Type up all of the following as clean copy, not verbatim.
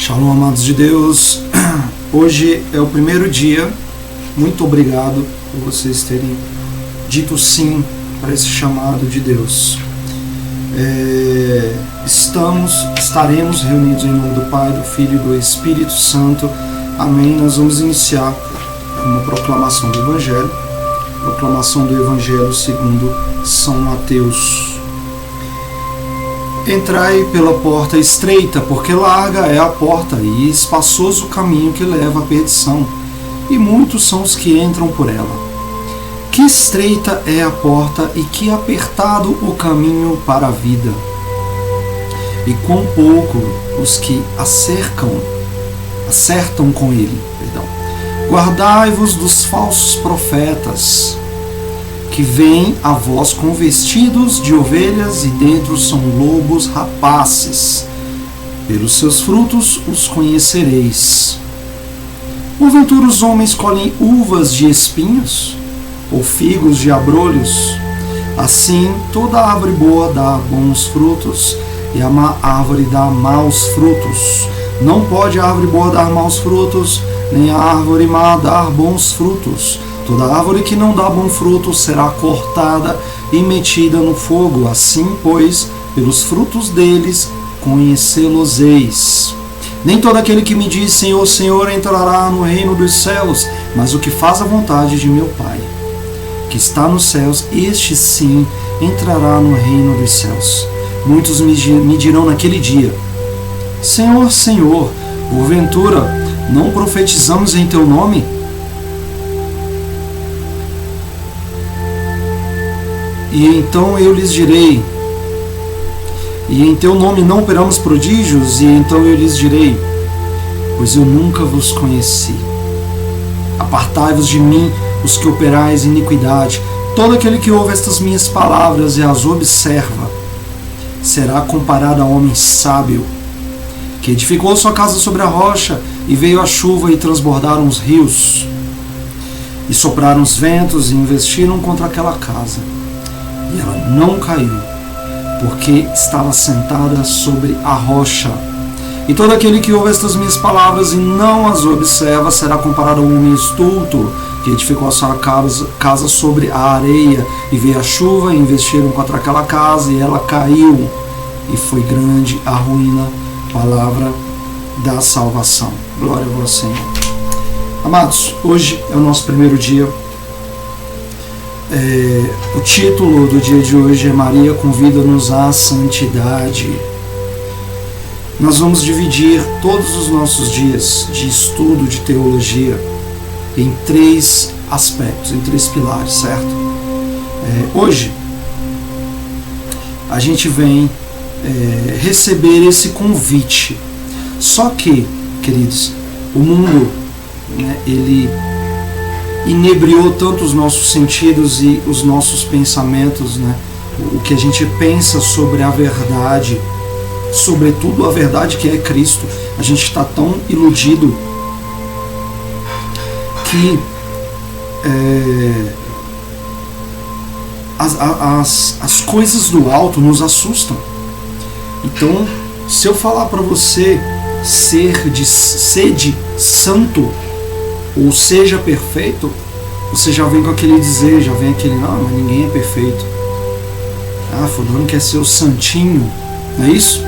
Shalom, amados de Deus. Hoje é o primeiro dia. Muito obrigado por vocês terem dito sim para esse chamado de Deus. Estaremos reunidos em nome do Pai, do Filho e do Espírito Santo. Amém. Nós vamos iniciar com uma proclamação do Evangelho. Proclamação do Evangelho segundo São Mateus. Entrai pela porta estreita, porque larga é a porta e espaçoso o caminho que leva à perdição, e muitos são os que entram por ela. Que estreita é a porta e que apertado o caminho para a vida, e quão pouco os que acertam com ele. Guardai-vos dos falsos profetas, que vêm a vós com vestidos de ovelhas e dentro são lobos rapaces. Pelos seus frutos os conhecereis. Porventura os homens colhem uvas de espinhos, ou figos de abrolhos? Assim toda árvore boa dá bons frutos, e a má árvore dá maus frutos. Não pode a árvore boa dar maus frutos, nem a árvore má dar bons frutos. Toda árvore que não dá bom fruto será cortada e metida no fogo. Assim, pois, pelos frutos deles conhecê-los-eis. Nem todo aquele que me diz Senhor, Senhor entrará no reino dos céus, mas o que faz a vontade de meu Pai, que está nos céus, este sim entrará no reino dos céus. Muitos me dirão naquele dia: Senhor, Senhor, porventura não profetizamos em teu nome? E então eu lhes direi: e em teu nome não operamos prodígios? E então eu lhes direi: pois eu nunca vos conheci. Apartai-vos de mim, os que operais iniquidade. Todo aquele que ouve estas minhas palavras e as observa será comparado a homem sábio, que edificou sua casa sobre a rocha, e veio a chuva e transbordaram os rios, e sopraram os ventos e investiram contra aquela casa. E ela não caiu, porque estava sentada sobre a rocha. E todo aquele que ouve estas minhas palavras e não as observa será comparado a um homem estulto, que edificou a sua casa sobre a areia, e veio a chuva e investiram contra aquela casa, e ela caiu, e foi grande a ruína. Palavra da salvação. Glória a vós, Senhor. Amados, hoje é o nosso primeiro dia. O título do dia de hoje é Maria convida-nos à santidade. Nós vamos dividir todos os nossos dias de estudo de teologia em três aspectos, em três pilares, certo? Hoje a gente vem receber esse convite. Só que, queridos, o mundo, ele inebriou tanto os nossos sentidos e os nossos pensamentos, o que a gente pensa sobre a verdade, sobretudo a verdade que é Cristo. A gente está tão iludido que as coisas do alto nos assustam. Então, se eu falar para você sede santo, ou seja perfeito, você já vem com aquele dizer, já vem aquele, não, mas ninguém é perfeito. Fulano quer ser o santinho, não é isso?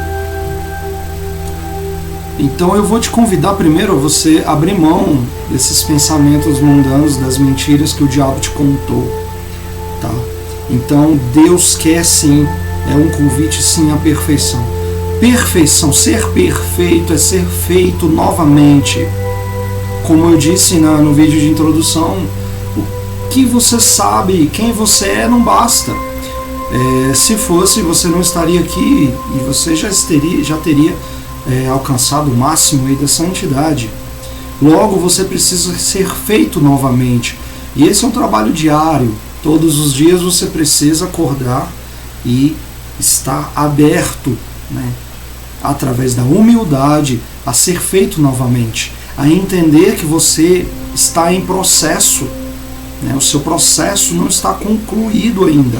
Então eu vou te convidar primeiro a você abrir mão desses pensamentos mundanos, das mentiras que o diabo te contou, tá? Então Deus quer sim, é um convite sim à perfeição. Perfeição, ser perfeito é ser feito novamente. Como eu disse no vídeo de introdução, o que você sabe, quem você é, não basta. Se fosse, você não estaria aqui e você já teria alcançado o máximo aí da santidade. Logo, você precisa ser feito novamente. E esse é um trabalho diário. Todos os dias você precisa acordar e estar aberto, através da humildade, a ser feito novamente, a entender que você está em processo, o seu processo não está concluído ainda,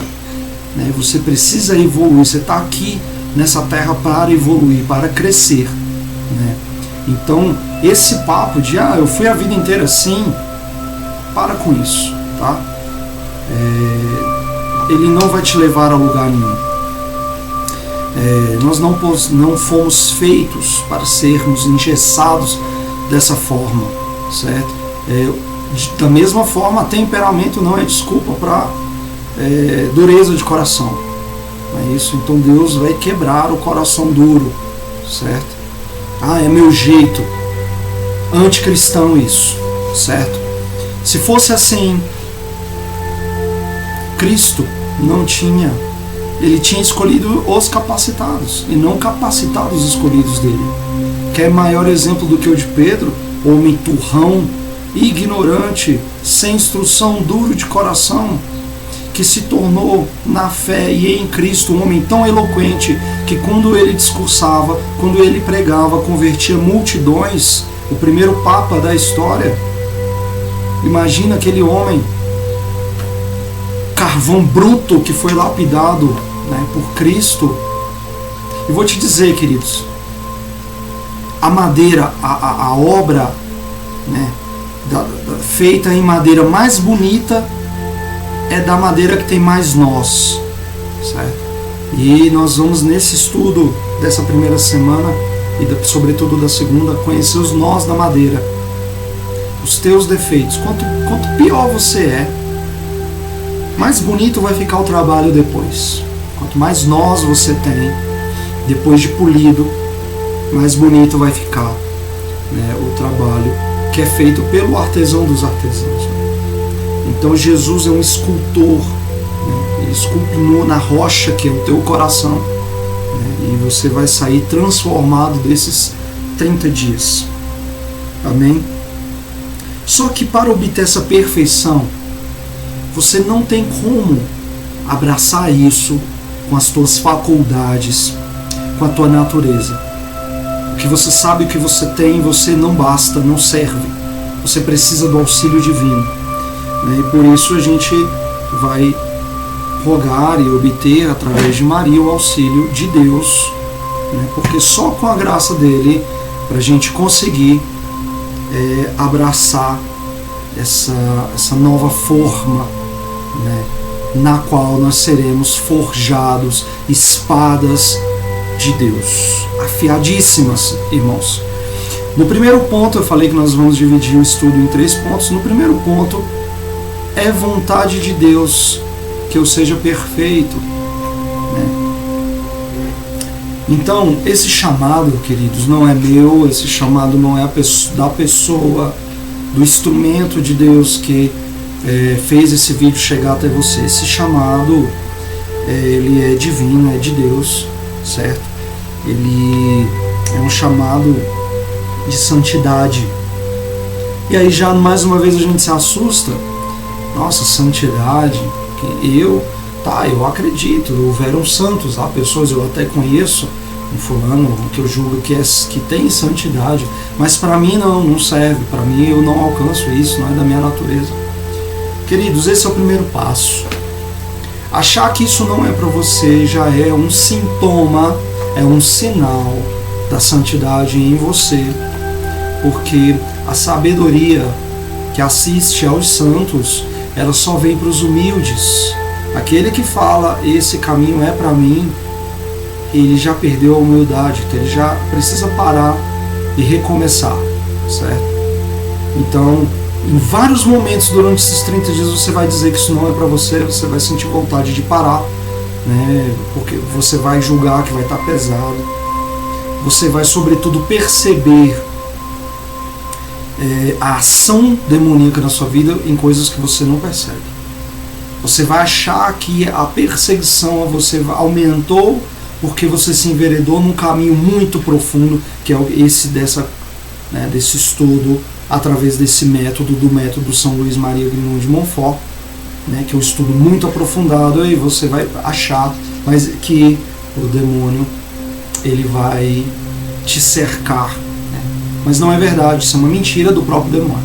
você precisa evoluir, você está aqui nessa terra para evoluir, para crescer, Então, esse papo de, eu fui a vida inteira assim, para com isso, tá? Ele não vai te levar a lugar nenhum. Nós não fomos feitos para sermos engessados dessa forma, certo? Da mesma forma, temperamento não é desculpa para dureza de coração. Não é isso? Então Deus vai quebrar o coração duro, certo? É meu jeito. Anticristão isso, certo? Se fosse assim, Cristo não tinha, ele tinha escolhido os capacitados e não capacitados escolhidos dele. Quer maior exemplo do que o de Pedro? Homem turrão, ignorante, sem instrução, duro de coração, que se tornou na fé e em Cristo um homem tão eloquente que quando ele discursava, quando ele pregava, convertia multidões. O primeiro papa da história. Imagina aquele homem, carvão bruto que foi lapidado, né, por Cristo. E vou te dizer, queridos, a madeira, a obra, né, feita em madeira mais bonita é da madeira que tem mais nós, certo? E nós vamos nesse estudo dessa primeira semana e sobretudo da segunda conhecer os nós da madeira, os teus defeitos. Quanto pior você é, mais bonito vai ficar o trabalho depois. Quanto mais nós você tem, depois de polido, mais bonito vai ficar, né, o trabalho que é feito pelo artesão dos artesãos. Então Jesus é um escultor, né? Ele esculpe na rocha que é o teu coração, né? E você vai sair transformado desses 30 dias. Amém? Só que para obter essa perfeição, você não tem como abraçar isso com as tuas faculdades, com a tua natureza. O que você sabe, o que você tem, você não basta, não serve. Você precisa do auxílio divino. E por isso a gente vai rogar e obter através de Maria o auxílio de Deus, né? Porque só com a graça dele para a gente conseguir abraçar essa nova forma, né? Na qual nós seremos forjados, espadas de Deus, afiadíssimas, irmãos. No primeiro ponto, eu falei que nós vamos dividir o estudo em 3 pontos. No primeiro ponto, é vontade de Deus que eu seja perfeito, né? Então, esse chamado, queridos, não é meu, esse chamado não é da pessoa, do instrumento de Deus que fez esse vídeo chegar até você. Esse chamado, ele é divino, é de Deus, certo? Ele é um chamado de santidade. E aí já mais uma vez a gente se assusta. Nossa, santidade, eu acredito, houveram santos, há pessoas, eu até conheço um fulano que eu julgo que tem santidade, mas para mim não serve, para mim eu não alcanço isso, não é da minha natureza. Queridos, esse é o primeiro passo. Achar que isso não é para você já é um sintoma, é um sinal da santidade em você, porque a sabedoria que assiste aos santos, ela só vem para os humildes. Aquele que fala, esse caminho é para mim, ele já perdeu a humildade, então ele já precisa parar e recomeçar, certo? Então, em vários momentos durante esses 30 dias você vai dizer que isso não é para você, você vai sentir vontade de parar, né? Porque você vai julgar que vai estar pesado, você vai sobretudo perceber a ação demoníaca na sua vida em coisas que você não percebe. Você vai achar que a perseguição a você aumentou porque você se enveredou num caminho muito profundo, que é esse desse estudo através desse método, do método São Luís Maria Grignon de Montfort, né, que é um estudo muito aprofundado, e você vai achar que o demônio ele vai te cercar. Mas não é verdade, isso é uma mentira do próprio demônio.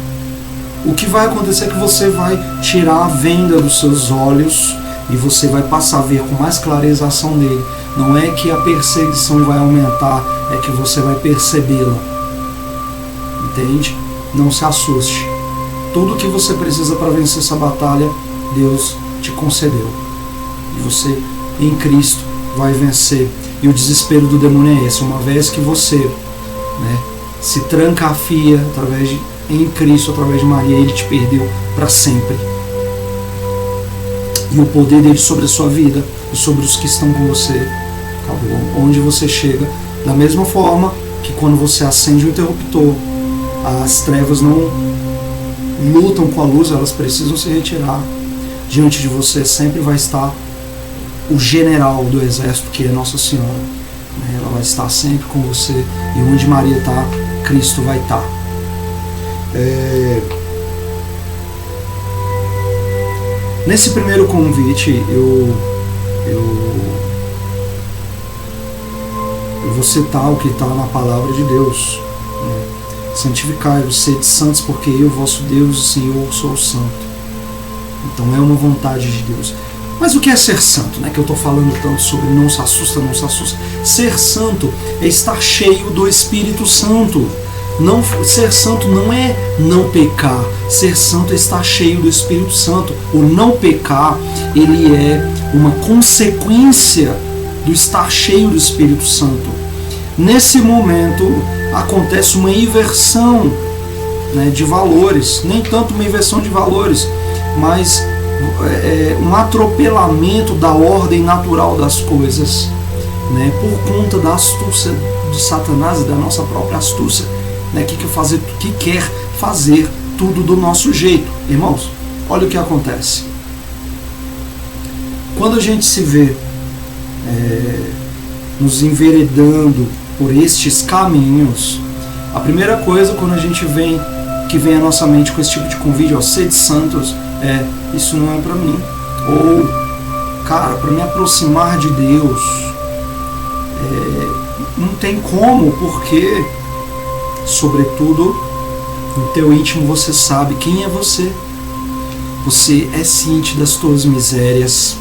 O que vai acontecer é que você vai tirar a venda dos seus olhos e você vai passar a ver com mais clareza a ação dele. Não é que a perseguição vai aumentar, é que você vai percebê-la. entende? Não se assuste. Tudo que você precisa para vencer essa batalha, Deus te concedeu. E você, em Cristo, vai vencer. E o desespero do demônio é esse. Uma vez que você se tranca-fia em Cristo, através de Maria, Ele te perdeu para sempre. E o poder dele sobre a sua vida e sobre os que estão com você acabou. Onde você chega, da mesma forma que quando você acende o interruptor, as trevas não lutam com a luz, elas precisam se retirar. Diante de você sempre vai estar o general do exército, que é Nossa Senhora. Ela vai estar sempre com você, e onde Maria está, Cristo vai estar. Nesse primeiro convite, eu vou citar o que está na palavra de Deus. Santificai-vos, sede santos, porque eu, vosso Deus, o Senhor, sou santo. Então é uma vontade de Deus. Mas o que é ser santo? Que eu estou falando tanto sobre não se assusta, não se assusta. Ser santo é estar cheio do Espírito Santo. Ser santo não é não pecar. Ser santo é estar cheio do Espírito Santo. O não pecar, ele é uma consequência do estar cheio do Espírito Santo. Nesse momento acontece uma inversão de valores. Nem tanto uma inversão de valores, mas um atropelamento da ordem natural das coisas, por conta da astúcia de Satanás e da nossa própria astúcia, que quer fazer tudo do nosso jeito. Irmãos, olha o que acontece. Quando a gente se vê nos enveredando por estes caminhos, a primeira coisa quando a gente vem à nossa mente com esse tipo de convite, sede santos, isso não é para mim. Ou, cara, para me aproximar de Deus, não tem como, porque, sobretudo, no teu íntimo você sabe quem é você. Você é ciente das tuas misérias,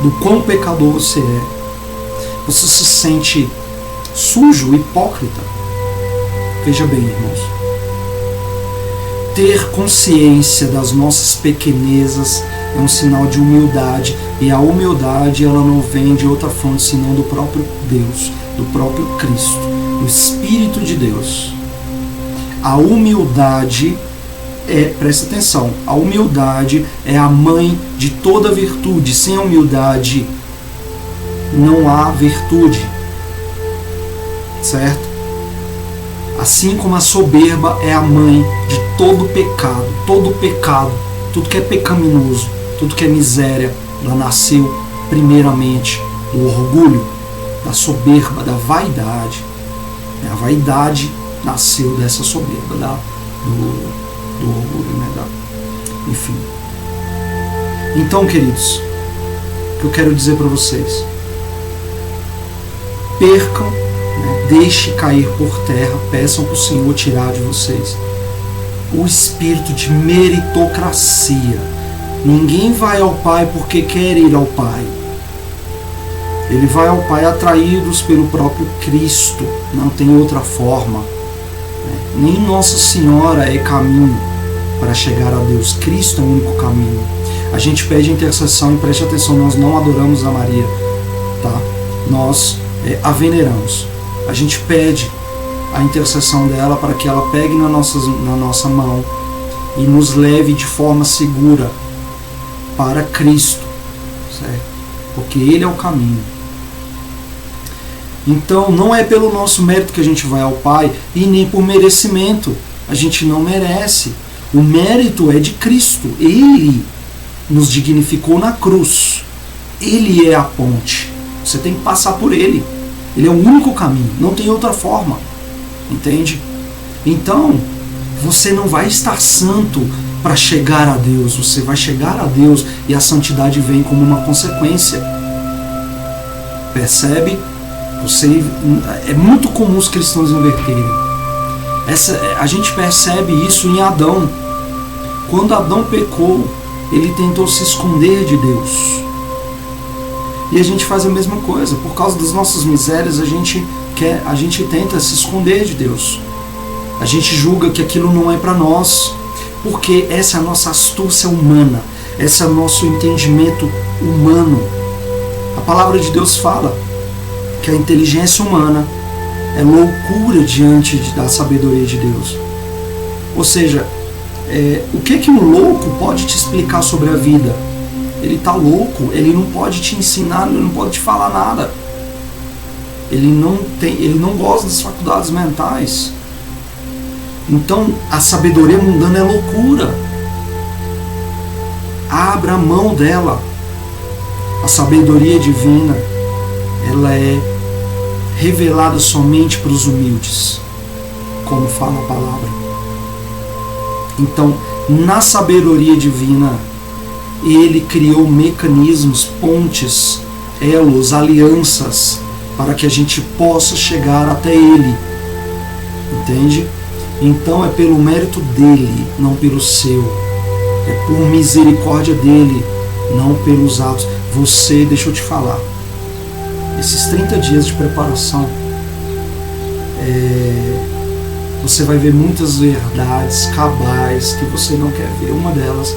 do quão pecador você é. Você se sente sujo, hipócrita. Veja bem, irmãos. Ter consciência das nossas pequenezas é um sinal de humildade, e a humildade ela não vem de outra fonte senão do próprio Deus, do próprio Cristo, do Espírito de Deus. A humildade presta atenção, a humildade é a mãe de toda virtude. Sem a humildade não há virtude, certo? Assim como a soberba é a mãe de todo pecado, tudo que é pecaminoso, tudo que é miséria, ela nasceu primeiramente do orgulho, da soberba, da vaidade. A vaidade nasceu dessa soberba, do orgulho, enfim. Então, queridos, o que eu quero dizer para vocês: percam, deixe cair por terra, peçam para o Senhor tirar de vocês o espírito de meritocracia. Ninguém vai ao Pai porque quer ir ao Pai. Ele vai ao Pai atraídos pelo próprio Cristo. Não tem outra forma. Nem Nossa Senhora é caminho para chegar a Deus. Cristo é o único caminho. A gente pede intercessão, e preste atenção, nós não adoramos a Maria, tá? Nós a veneramos. A gente pede a intercessão dela para que ela pegue na nossa mão e nos leve de forma segura para Cristo, certo? Porque Ele é o caminho. Então não é pelo nosso mérito que a gente vai ao Pai, e nem por merecimento. A gente não merece. O mérito é de Cristo. Ele nos dignificou na cruz. Ele é a ponte. Você tem que passar por Ele. Ele é o único caminho. Não tem outra forma. Entende? Então, você não vai estar santo para chegar a Deus. Você vai chegar a Deus e a santidade vem como uma consequência. Percebe? É muito comum os cristãos inverterem. A gente percebe isso em Adão. Quando Adão pecou, ele tentou se esconder de Deus. E a gente faz a mesma coisa. Por causa das nossas misérias, a gente tenta se esconder de Deus. A gente julga que aquilo não é para nós, porque essa é a nossa astúcia humana, esse é o nosso entendimento humano. A palavra de Deus fala que a inteligência humana é loucura diante da sabedoria de Deus. Ou seja, o que um louco pode te explicar sobre a vida? Ele está louco, ele não pode te ensinar, ele não pode te falar nada. Ele não gosta das faculdades mentais. Então a sabedoria mundana é loucura. Abra a mão dela. A sabedoria divina, ela é revelada somente para os humildes, como fala a palavra. Então, na sabedoria divina, ele criou mecanismos, pontes, elos, alianças, para que a gente possa chegar até ele. Entende? Então é pelo mérito dele, não pelo seu. É por misericórdia dele, não pelos atos. Você, deixa eu te falar, esses 30 dias de preparação, você vai ver muitas verdades cabais que você não quer ver. Uma delas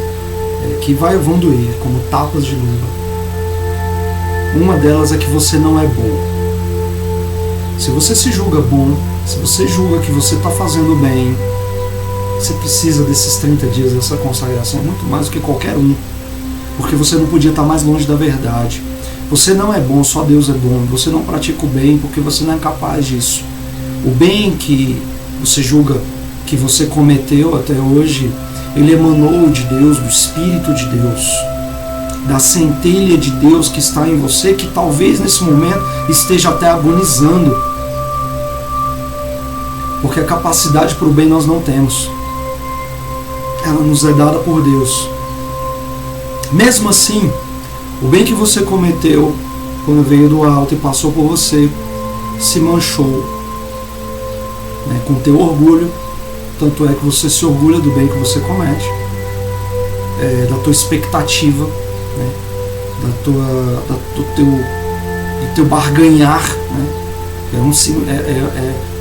que vão doer, como tapas de luva. Uma delas é que você não é bom. Se você se julga bom, se você julga que você está fazendo bem, você precisa desses 30 dias, dessa consagração, muito mais do que qualquer um. Porque você não podia estar mais longe da verdade. Você não é bom, só Deus é bom. Você não pratica o bem porque você não é capaz disso. O bem que você julga que você cometeu até hoje, ele emanou de Deus, do Espírito de Deus, da centelha de Deus que está em você, que talvez nesse momento esteja até agonizando. Porque a capacidade para o bem nós não temos. Ela nos é dada por Deus. Mesmo assim, o bem que você cometeu quando veio do alto e passou por você se manchou, né, com teu orgulho. Tanto é que você se orgulha do bem que você comete, da tua expectativa, né, do teu barganhar, né,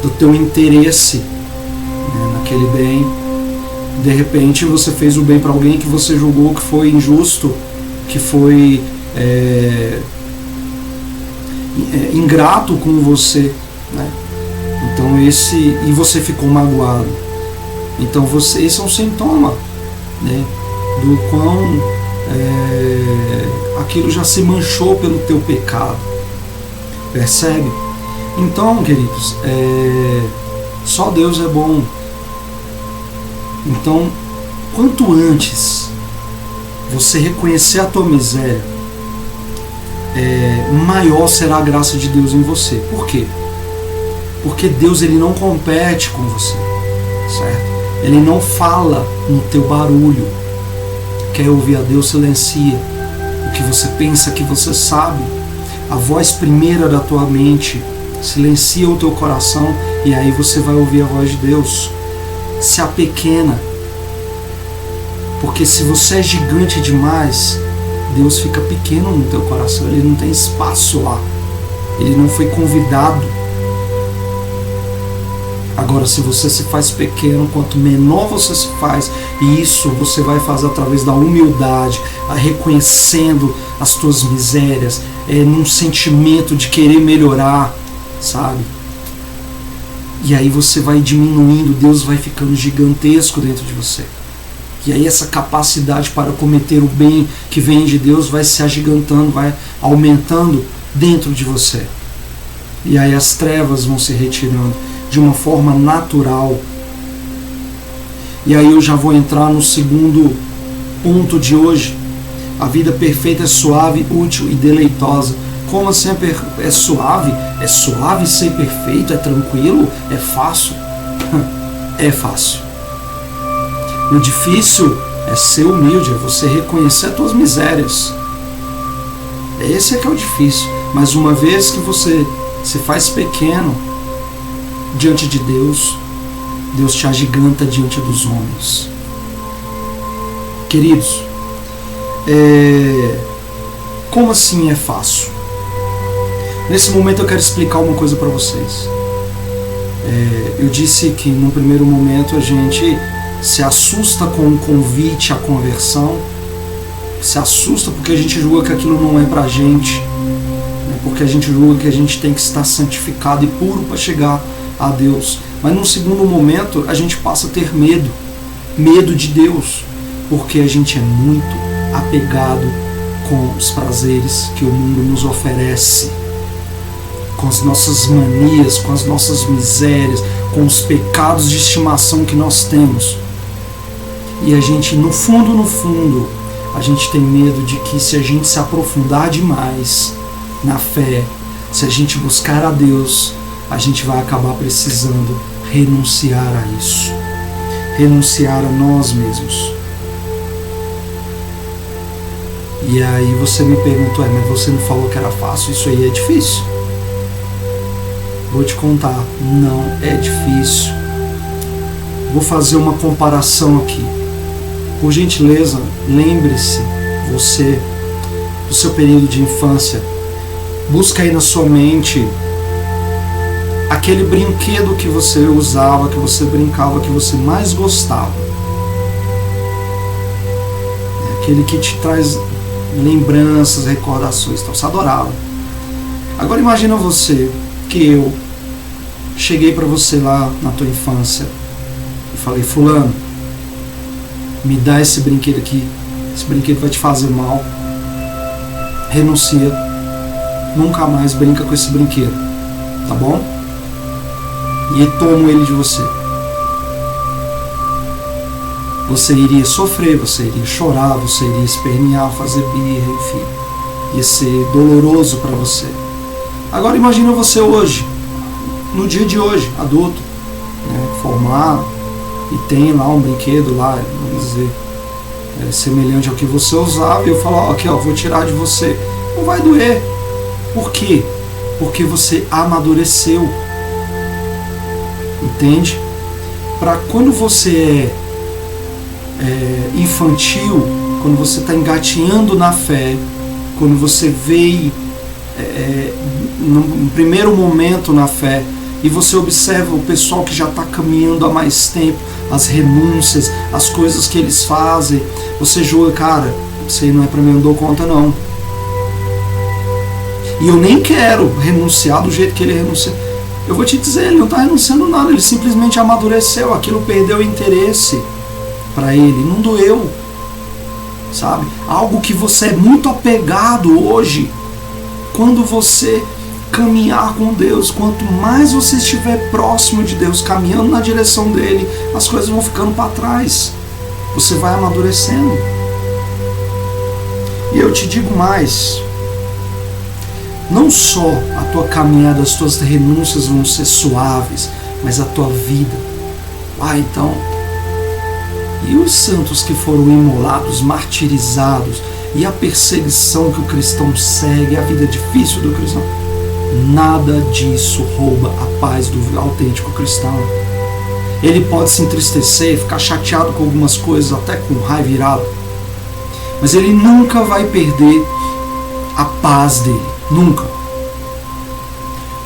do teu interesse, né, naquele bem. De repente você fez o bem para alguém que você julgou que foi injusto, que foi ingrato com você, né? Então e você ficou magoado. Então esse é um sintoma, né, do quão aquilo já se manchou pelo teu pecado. Percebe? Então, queridos, só Deus é bom. Então, quanto antes você reconhecer a tua miséria, maior será a graça de Deus em você. Por quê? Porque Deus, ele não compete com você, certo? Ele não fala no teu barulho. Quer ouvir a Deus, silencia o que você pensa que você sabe. A voz primeira da tua mente silencia o teu coração, e aí você vai ouvir a voz de Deus. Se apequena, porque se você é gigante demais, Deus fica pequeno no teu coração, ele não tem espaço lá, ele não foi convidado. Agora, se você se faz pequeno, quanto menor você se faz, e isso você vai fazer através da humildade, reconhecendo as tuas misérias, num sentimento de querer melhorar, sabe? E aí você vai diminuindo, Deus vai ficando gigantesco dentro de você. E aí essa capacidade para cometer o bem que vem de Deus vai se agigantando, vai aumentando dentro de você. E aí as trevas vão se retirando de uma forma natural. E aí eu já vou entrar no segundo ponto de hoje. A vida perfeita é suave, útil e deleitosa. Como assim é suave? É suave ser perfeito? É tranquilo? É fácil? É fácil. O difícil é ser humilde, é você reconhecer as tuas misérias. Esse é que é o difícil. Mas uma vez que você se faz pequeno diante de Deus, Deus te agiganta diante dos homens. Queridos, como assim é fácil? Nesse momento eu quero explicar uma coisa para vocês. Eu disse que no primeiro momento a gente se assusta com o convite à conversão, se assusta porque a gente julga que aquilo não é pra gente, né? Porque a gente julga que a gente tem que estar santificado e puro para chegar a Deus. Mas no segundo momento a gente passa a ter medo de Deus, porque a gente é muito apegado com os prazeres que o mundo nos oferece, com as nossas manias, com as nossas misérias, com os pecados de estimação que nós temos. E a gente, no fundo, a gente tem medo de que se a gente se aprofundar demais na fé, se a gente buscar a Deus, a gente vai acabar precisando renunciar a isso, renunciar a nós mesmos. E aí você me perguntou, mas você não falou que era fácil? Isso aí é difícil. Vou te contar, não é difícil. Vou fazer uma comparação aqui. Por gentileza, lembre-se, você, do seu período de infância, busca aí na sua mente aquele brinquedo que você usava, que você brincava, que você mais gostava. Aquele que te traz lembranças, recordações, então você adorava. Agora imagina você que eu cheguei para você lá na tua infância e falei, fulano, me dá esse brinquedo aqui, esse brinquedo vai te fazer mal, renuncia, nunca mais brinca com esse brinquedo, tá bom? E tomo ele de você. Você iria sofrer, você iria chorar, você iria espernear, fazer birra, enfim, ia ser doloroso para você. Agora imagina você hoje, no dia de hoje, adulto, né, formado, e tem lá um brinquedo lá, vamos dizer, semelhante ao que você usava, e eu falo, aqui ó, vou tirar de você. Não vai doer. Por quê? Porque você amadureceu. Entende? Para quando você é infantil, quando você está engatinhando na fé, quando você veio no primeiro momento na fé, e você observa o pessoal que já está caminhando há mais tempo, as renúncias, as coisas que eles fazem, você julga, cara, isso aí não é para mim, eu não dou conta não. E eu nem quero renunciar do jeito que ele renuncia. Eu vou te dizer, ele não está renunciando nada, ele simplesmente amadureceu, aquilo perdeu interesse para ele, não doeu, sabe? Algo que você é muito apegado hoje, quando você caminhar com Deus, quanto mais você estiver próximo de Deus, caminhando na direção dele, as coisas vão ficando para trás, você vai amadurecendo. E eu te digo mais, não só a tua caminhada, as tuas renúncias vão ser suaves, mas a tua vida. Então, e os santos que foram imolados, martirizados, e a perseguição que o cristão segue, a vida difícil do cristão, nada disso rouba a paz do autêntico cristão. Ele pode se entristecer, ficar chateado com algumas coisas, até com raiva irado, mas ele nunca vai perder a paz dele, nunca.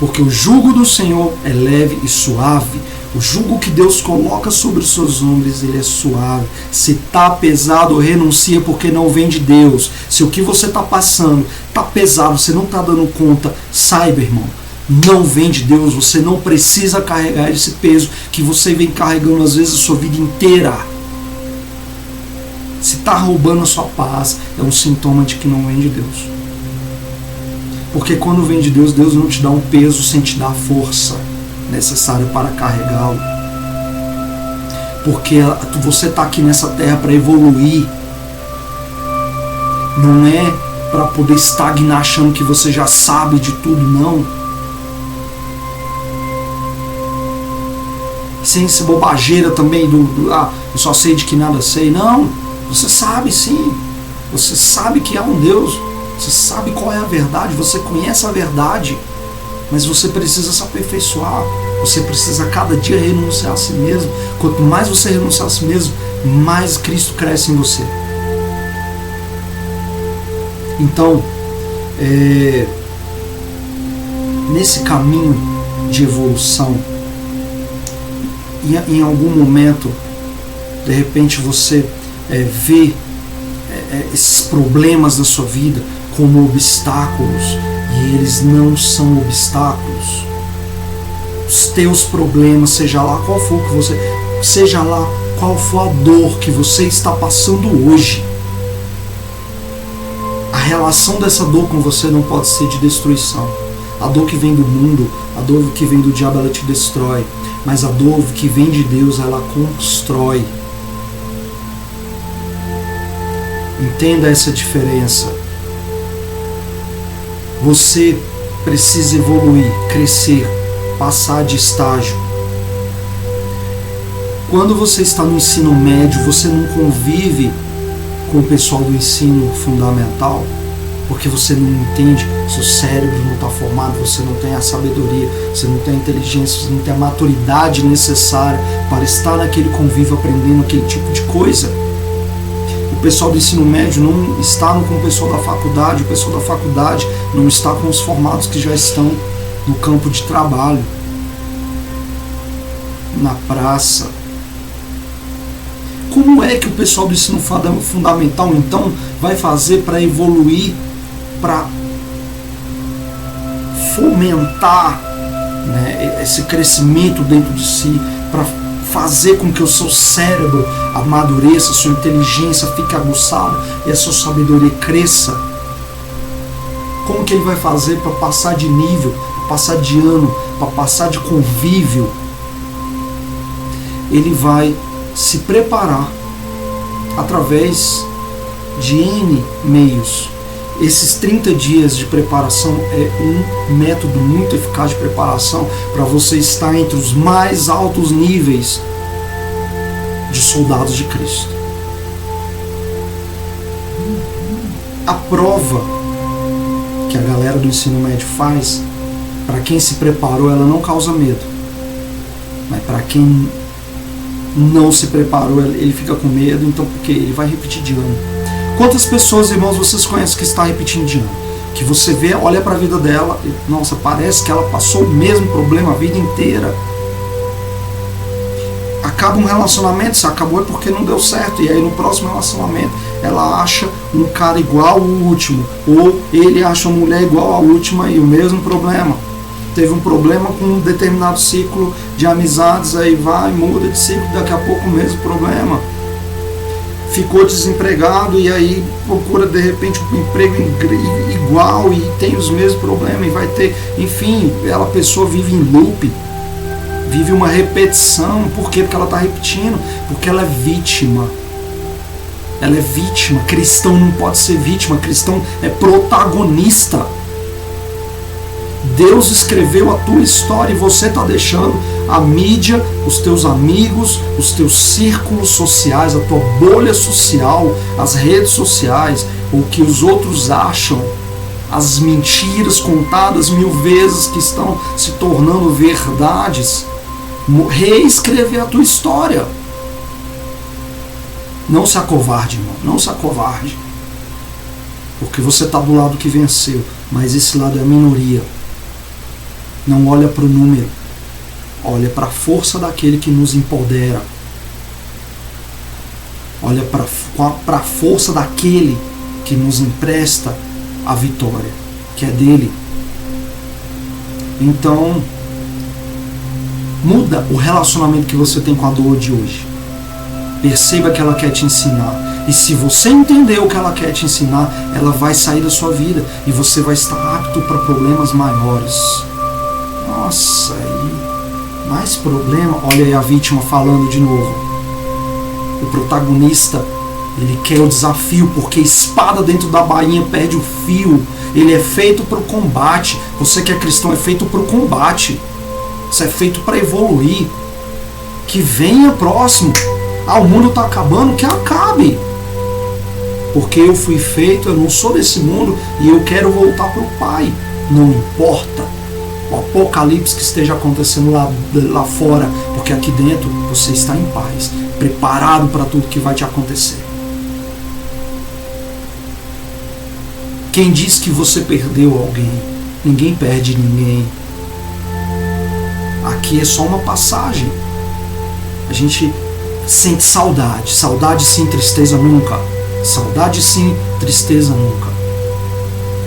Porque o jugo do Senhor é leve e suave. O jugo que Deus coloca sobre os seus ombros, ele é suave. Se está pesado, renuncia, porque não vem de Deus. Se o que você está passando está pesado, você não está dando conta, saiba, irmão, não vem de Deus. Você não precisa carregar esse peso que você vem carregando às vezes a sua vida inteira. Se está roubando a sua paz, é um sintoma de que não vem de Deus. Porque quando vem de Deus, Deus não te dá um peso sem te dar a força necessária para carregá-lo. Porque você está aqui nessa terra para evoluir. Não é para poder estagnar achando que você já sabe de tudo, não. Sem essa bobageira também eu só sei de que nada sei. Não, você sabe sim. Você sabe que há um Deus. Você sabe qual é a verdade, você conhece a verdade, mas você precisa se aperfeiçoar, você precisa a cada dia renunciar a si mesmo. Quanto mais você renunciar a si mesmo, mais Cristo cresce em você. Então, nesse caminho de evolução, em algum momento, de repente você vê esses problemas na sua vida como obstáculos, e eles não são obstáculos. Os teus problemas, seja lá qual for a dor que você está passando hoje, a relação dessa dor com você não pode ser de destruição. A dor que vem do mundo, a dor que vem do diabo, ela te destrói. Mas a dor que vem de Deus, ela constrói. Entenda essa diferença. Você precisa evoluir, crescer, passar de estágio. Quando você está no ensino médio, você não convive com o pessoal do ensino fundamental, porque você não entende, seu cérebro não está formado, você não tem a sabedoria, você não tem a inteligência, você não tem a maturidade necessária para estar naquele convívio aprendendo aquele tipo de coisa. O pessoal do ensino médio não está com o pessoal da faculdade, o pessoal da faculdade não está com os formados que já estão no campo de trabalho, na praça. Como é que o pessoal do ensino fundamental então vai fazer para evoluir, para fomentar, né, esse crescimento dentro de si, para fazer com que o seu cérebro amadureça, a sua inteligência fique aguçada e a sua sabedoria cresça? Como que ele vai fazer para passar de nível, para passar de ano, para passar de convívio? Ele vai se preparar através de N meios. Esses 30 dias de preparação é um método muito eficaz de preparação para você estar entre os mais altos níveis de soldados de Cristo. A prova que a galera do ensino médio faz, para quem se preparou, ela não causa medo. Mas para quem não se preparou, ele fica com medo, então porque ele vai repetir de ano. Quantas pessoas, irmãos, vocês conhecem que está repetindo de ano? Que você vê, olha para a vida dela, e, nossa, parece que ela passou o mesmo problema a vida inteira. Acaba um relacionamento, se acabou é porque não deu certo, e aí no próximo relacionamento ela acha um cara igual ao último, ou ele acha uma mulher igual à última e o mesmo problema. Teve um problema com um determinado ciclo de amizades, aí vai, muda de ciclo, daqui a pouco o mesmo problema. Ficou desempregado e aí procura de repente um emprego igual e tem os mesmos problemas e vai ter, enfim, a pessoa vive em loop, vive uma repetição. Por quê? Porque ela está repetindo, porque ela é vítima. Ela é vítima. Cristão não pode ser vítima, cristão é protagonista. Deus escreveu a tua história e você está deixando a mídia, os teus amigos, os teus círculos sociais, a tua bolha social, as redes sociais, o que os outros acham, as mentiras contadas 1000 vezes que estão se tornando verdades, reescrever a tua história. Não se acovarde, irmão, não se acovarde, porque você está do lado que venceu, mas esse lado é a minoria. Não olha para o número, olha para a força daquele que nos empodera. Olha para a força daquele que nos empresta a vitória, que é dele. Então, muda o relacionamento que você tem com a dor de hoje. Perceba que ela quer te ensinar. E se você entender o que ela quer te ensinar, ela vai sair da sua vida e você vai estar apto para problemas maiores. Nossa, aí, mais problema. Olha aí a vítima falando de novo. O protagonista, ele quer o desafio, porque espada dentro da bainha perde o fio. Ele é feito para o combate. Você que é cristão é feito para o combate. Você é feito para evoluir. Que venha próximo. Ah, o mundo está acabando, que acabe. Porque eu fui feito, eu não sou desse mundo e eu quero voltar para o Pai. Não importa o apocalipse que esteja acontecendo lá fora, porque aqui dentro você está em paz, preparado para tudo que vai te acontecer. Quem diz que você perdeu alguém? Ninguém perde ninguém. Aqui é só uma passagem. A gente sente saudade. Saudade sim, tristeza nunca. Saudade sim, tristeza nunca.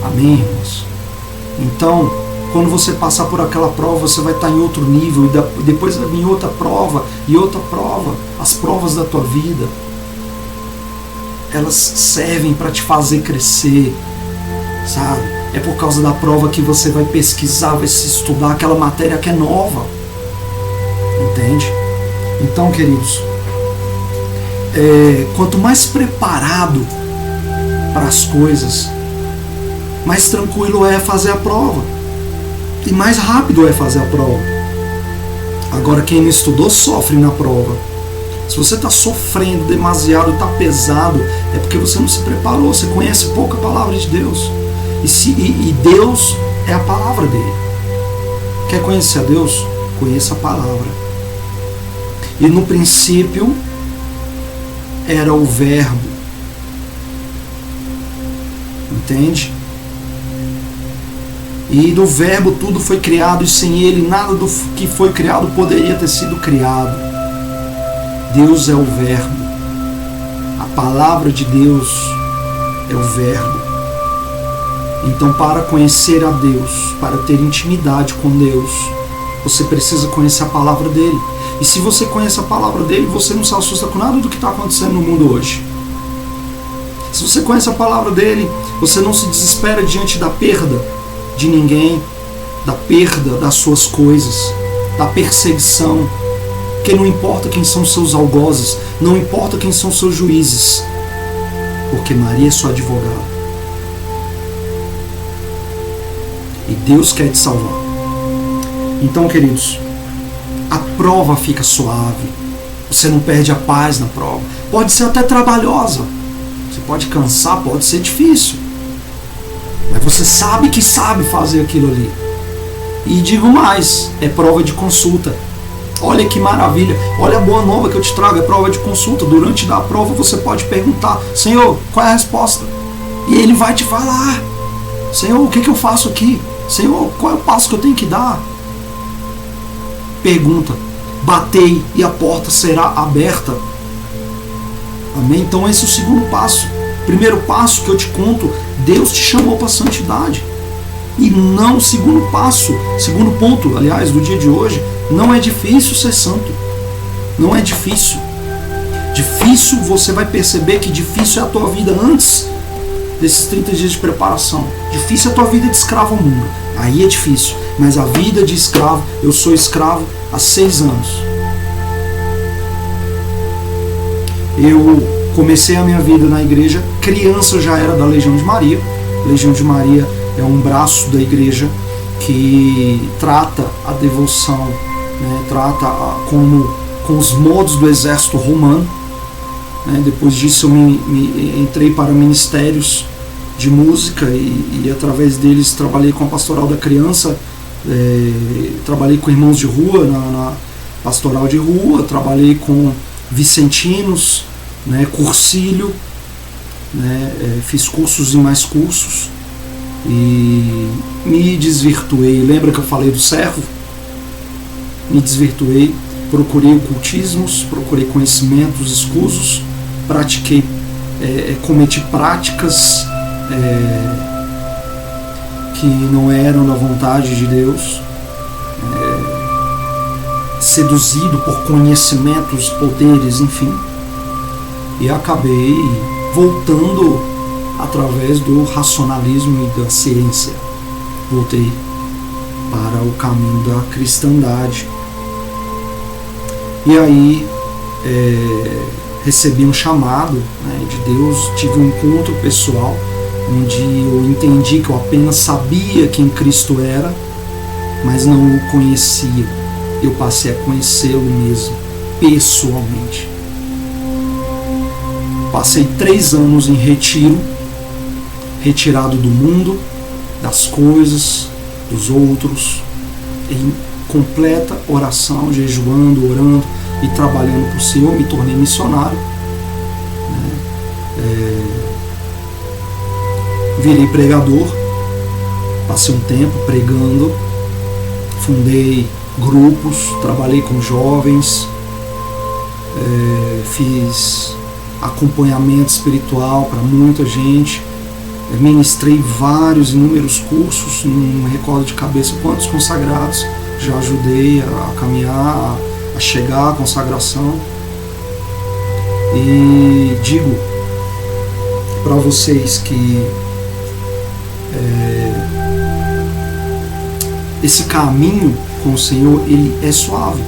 Amém, irmãos? Então, quando você passar por aquela prova, você vai estar em outro nível, e depois vai vir outra prova, e outra prova. As provas da tua vida, elas servem para te fazer crescer, sabe? É por causa da prova que você vai pesquisar, vai se estudar aquela matéria que é nova. Entende? Então, queridos, quanto mais preparado para as coisas, mais tranquilo é fazer a prova. E mais rápido é fazer a prova. Agora, quem não estudou sofre na prova. Se você está sofrendo demasiado, está pesado, é porque você não se preparou, você conhece pouco a palavra de Deus. E Deus é a palavra dele. Quer conhecer a Deus? Conheça a palavra. E no princípio era o Verbo. Entende? E do Verbo tudo foi criado, e sem ele nada do que foi criado poderia ter sido criado. Deus é o Verbo. A palavra de Deus é o Verbo. Então, para conhecer a Deus, para ter intimidade com Deus, você precisa conhecer a palavra dele. E se você conhece a palavra dele, você não se assusta com nada do que está acontecendo no mundo hoje. Se você conhece a palavra dele, você não se desespera diante da perda de ninguém, da perda das suas coisas, da perseguição, porque não importa quem são seus algozes, não importa quem são seus juízes, porque Maria é sua advogada. E Deus quer te salvar. Então, queridos, a prova fica suave, você não perde a paz na prova. Pode ser até trabalhosa, você pode cansar, pode ser difícil, mas você sabe que sabe fazer aquilo ali. E digo mais, é prova de consulta. Olha que maravilha, olha a boa nova que eu te trago, é prova de consulta. Durante a prova você pode perguntar: Senhor, qual é a resposta? E ele vai te falar: Senhor, o que eu faço aqui? Senhor, qual é o passo que eu tenho que dar? Pergunta: batei e a porta será aberta. Amém? Então esse é o segundo passo. Primeiro passo que eu te conto, Deus te chamou para a santidade. E não o segundo passo, segundo ponto, aliás, do dia de hoje, não é difícil ser santo. Não é difícil. Difícil, você vai perceber que difícil é a tua vida antes desses 30 dias de preparação. Difícil é a tua vida de escravo ao mundo. Aí é difícil. Mas a vida de escravo, eu sou escravo há 6 anos. Eu comecei a minha vida na igreja, criança eu já era da Legião de Maria. Legião de Maria é um braço da igreja que trata a devoção, né, trata com os modos do exército romano. Depois disso eu entrei para ministérios de música e através deles trabalhei com a pastoral da criança, trabalhei com irmãos de rua na pastoral de rua, trabalhei com vicentinos, cursílio, fiz cursos e mais cursos e me desvirtuei. Lembra que eu falei do servo? Me desvirtuei, procurei ocultismos, procurei conhecimentos escusos, pratiquei, cometi práticas que não eram da vontade de Deus, seduzido por conhecimentos, poderes, enfim, e acabei voltando através do racionalismo e da ciência. Voltei para o caminho da cristandade. E aí recebi um chamado, de Deus, tive um encontro pessoal onde eu entendi que eu apenas sabia quem Cristo era, mas não o conhecia. Eu passei a conhecê-lo mesmo, pessoalmente. Passei 3 anos em retiro, retirado do mundo, das coisas, dos outros, em completa oração, jejuando, orando e trabalhando para o Senhor. Me tornei missionário, virei pregador, passei um tempo pregando, fundei grupos, trabalhei com jovens, fiz acompanhamento espiritual para muita gente, ministrei inúmeros cursos, não me recordo de cabeça quantos consagrados já ajudei a caminhar, a chegar à consagração. E digo para vocês que esse caminho com o Senhor, ele é suave.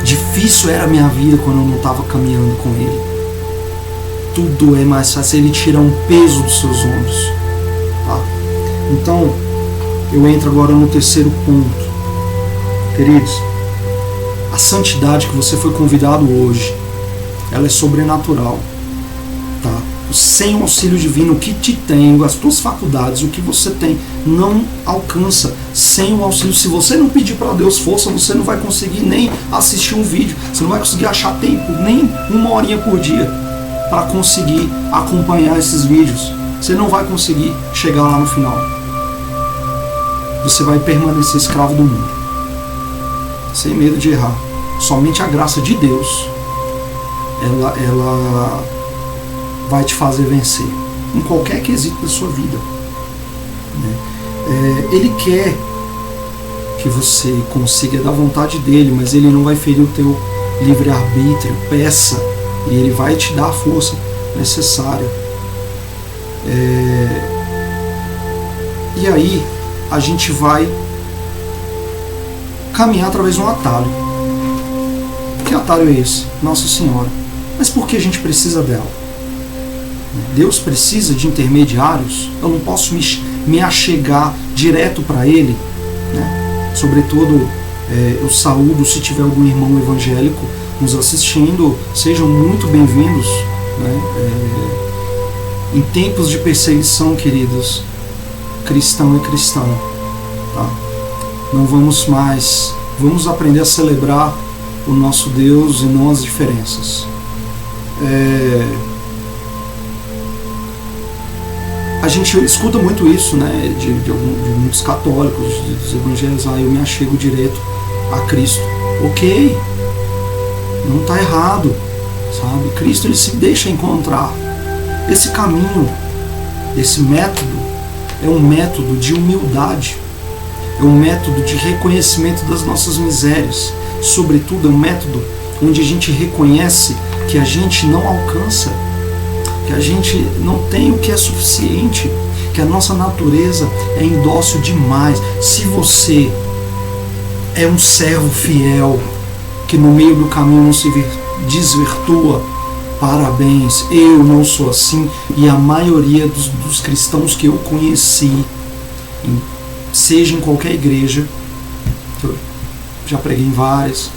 Difícil era a minha vida quando eu não estava caminhando com Ele. Tudo é mais fácil, Ele tira um peso dos seus ombros. Tá? Então, eu entro agora no terceiro ponto. Queridos, a santidade que você foi convidado hoje, ela é sobrenatural. Tá? Sem o auxílio divino, o que te tem, as tuas faculdades, o que você tem, não alcança. Sem o auxílio, se você não pedir para Deus força, você não vai conseguir nem assistir um vídeo, você não vai conseguir achar tempo, nem 1 horinha por dia, para conseguir acompanhar esses vídeos. Você não vai conseguir chegar lá no final. Você vai permanecer escravo do mundo, sem medo de errar. Somente a graça de Deus, ela vai te fazer vencer em qualquer quesito da sua vida. Ele quer que você consiga da vontade dele, mas ele não vai ferir o teu livre-arbítrio. Peça e ele vai te dar a força necessária. E aí a gente vai caminhar através de um atalho. Que atalho é esse? Nossa Senhora. Mas por que a gente precisa dela? Deus precisa de intermediários. Eu não posso me achegar direto para Ele, né? Sobretudo, eu saúdo se tiver algum irmão evangélico nos assistindo, sejam muito bem-vindos, né? Em tempos de perseguição, queridos, cristão é cristão, tá? Não vamos aprender a celebrar o nosso Deus e não as diferenças. A gente escuta muito isso, né, de muitos católicos, dos evangelhos. Eu me achego direto a Cristo. Ok, não está errado, sabe? Cristo, ele se deixa encontrar. Esse caminho, esse método, é um método de humildade, é um método de reconhecimento das nossas misérias. Sobretudo, é um método onde a gente reconhece que a gente não alcança, que a gente não tem o que é suficiente, que a nossa natureza é indócil demais. Se você é um servo fiel, que no meio do caminho não se desvirtua, parabéns, eu não sou assim, e a maioria dos cristãos que eu conheci, seja em qualquer igreja, eu já preguei em várias,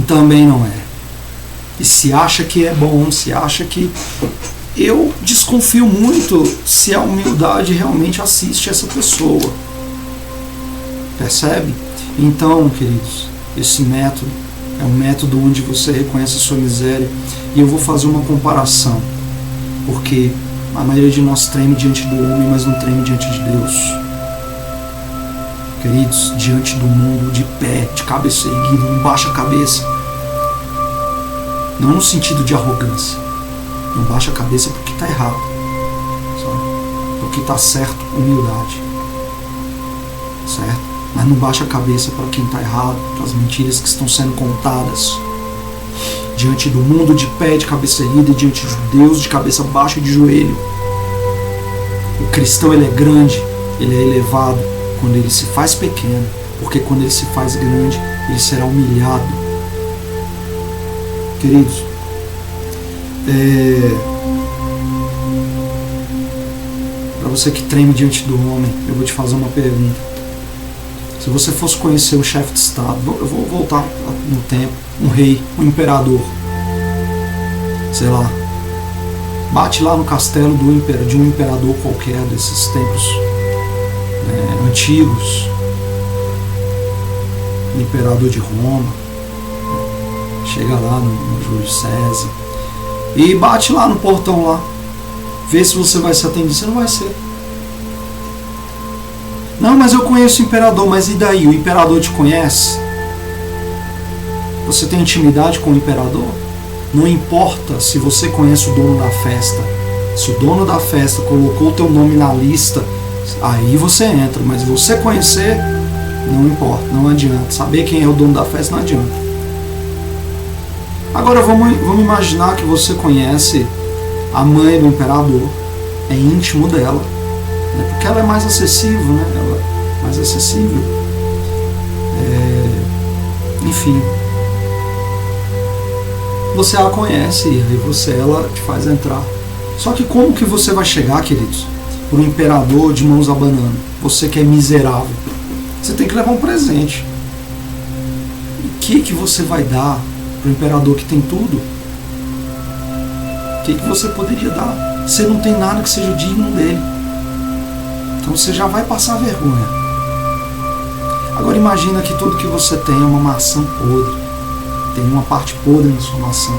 também não é. E se acha que é bom, se acha que... Eu desconfio muito se a humildade realmente assiste essa pessoa. Percebe? Então, queridos, esse método é um método onde você reconhece a sua miséria. E eu vou fazer uma comparação, porque a maioria de nós treme diante do homem, mas não treme diante de Deus. Queridos, diante do mundo, de pé, de cabeça erguida, não baixa a cabeça. Não no sentido de arrogância. Não baixa a cabeça porque está errado, sabe? Porque está certo, humildade. Certo? Mas não baixa a cabeça para quem está errado, para as mentiras que estão sendo contadas. Diante do mundo, de pé, de cabeça erguida, e diante de Deus, de cabeça baixa e de joelho. O cristão, ele é grande, ele é elevado quando ele se faz pequeno, porque quando ele se faz grande, ele será humilhado. Queridos, para você que treme diante do homem, eu vou te fazer uma pergunta. Se você fosse conhecer um chefe de Estado, eu vou voltar no tempo, um rei, um imperador, sei lá, bate lá no castelo de um imperador qualquer desses tempos antigos, imperador de Roma, chega lá no Júlio César e bate lá no portão lá, vê se você vai ser atendido. Você não vai ser. Não, mas eu conheço o imperador. Mas e daí? O imperador te conhece? Você tem intimidade com o imperador? Não importa se você conhece o dono da festa. Se o dono da festa colocou o teu nome na lista, aí você entra. Mas você conhecer, não importa, não adianta. Saber quem é o dono da festa não adianta. Agora vamos imaginar que você conhece a mãe do imperador, é íntimo dela, né? Porque ela é mais acessível, né? Ela é mais acessível. Enfim. Você a conhece e ela te faz entrar. Só que como que você vai chegar, queridos, para o imperador de mãos abanando? Você que é miserável. Você tem que levar um presente. O que você vai dar para o imperador que tem tudo? O que você poderia dar? Você não tem nada que seja digno dele. Então você já vai passar vergonha. Agora imagina que tudo que você tem é uma maçã podre. Tem uma parte podre na sua maçã.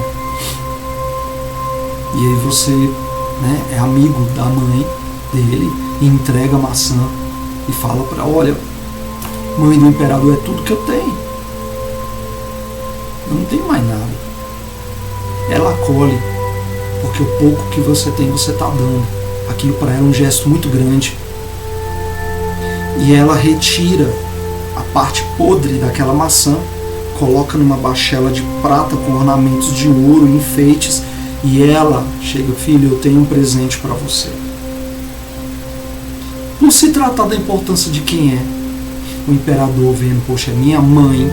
E aí você, né, é amigo da mãe dele e entrega a maçã e fala para ela: olha, mãe do imperador, é tudo que eu tenho. Eu não tenho mais nada. Ela acolhe, porque o pouco que você tem, você está dando. Aquilo para ela é um gesto muito grande. E ela retira a parte podre daquela maçã, coloca numa bachela de prata com ornamentos de ouro e enfeites, e ela chega: filho, eu tenho um presente para você. Não se trata da importância de quem é. O imperador vendo: poxa, é minha mãe.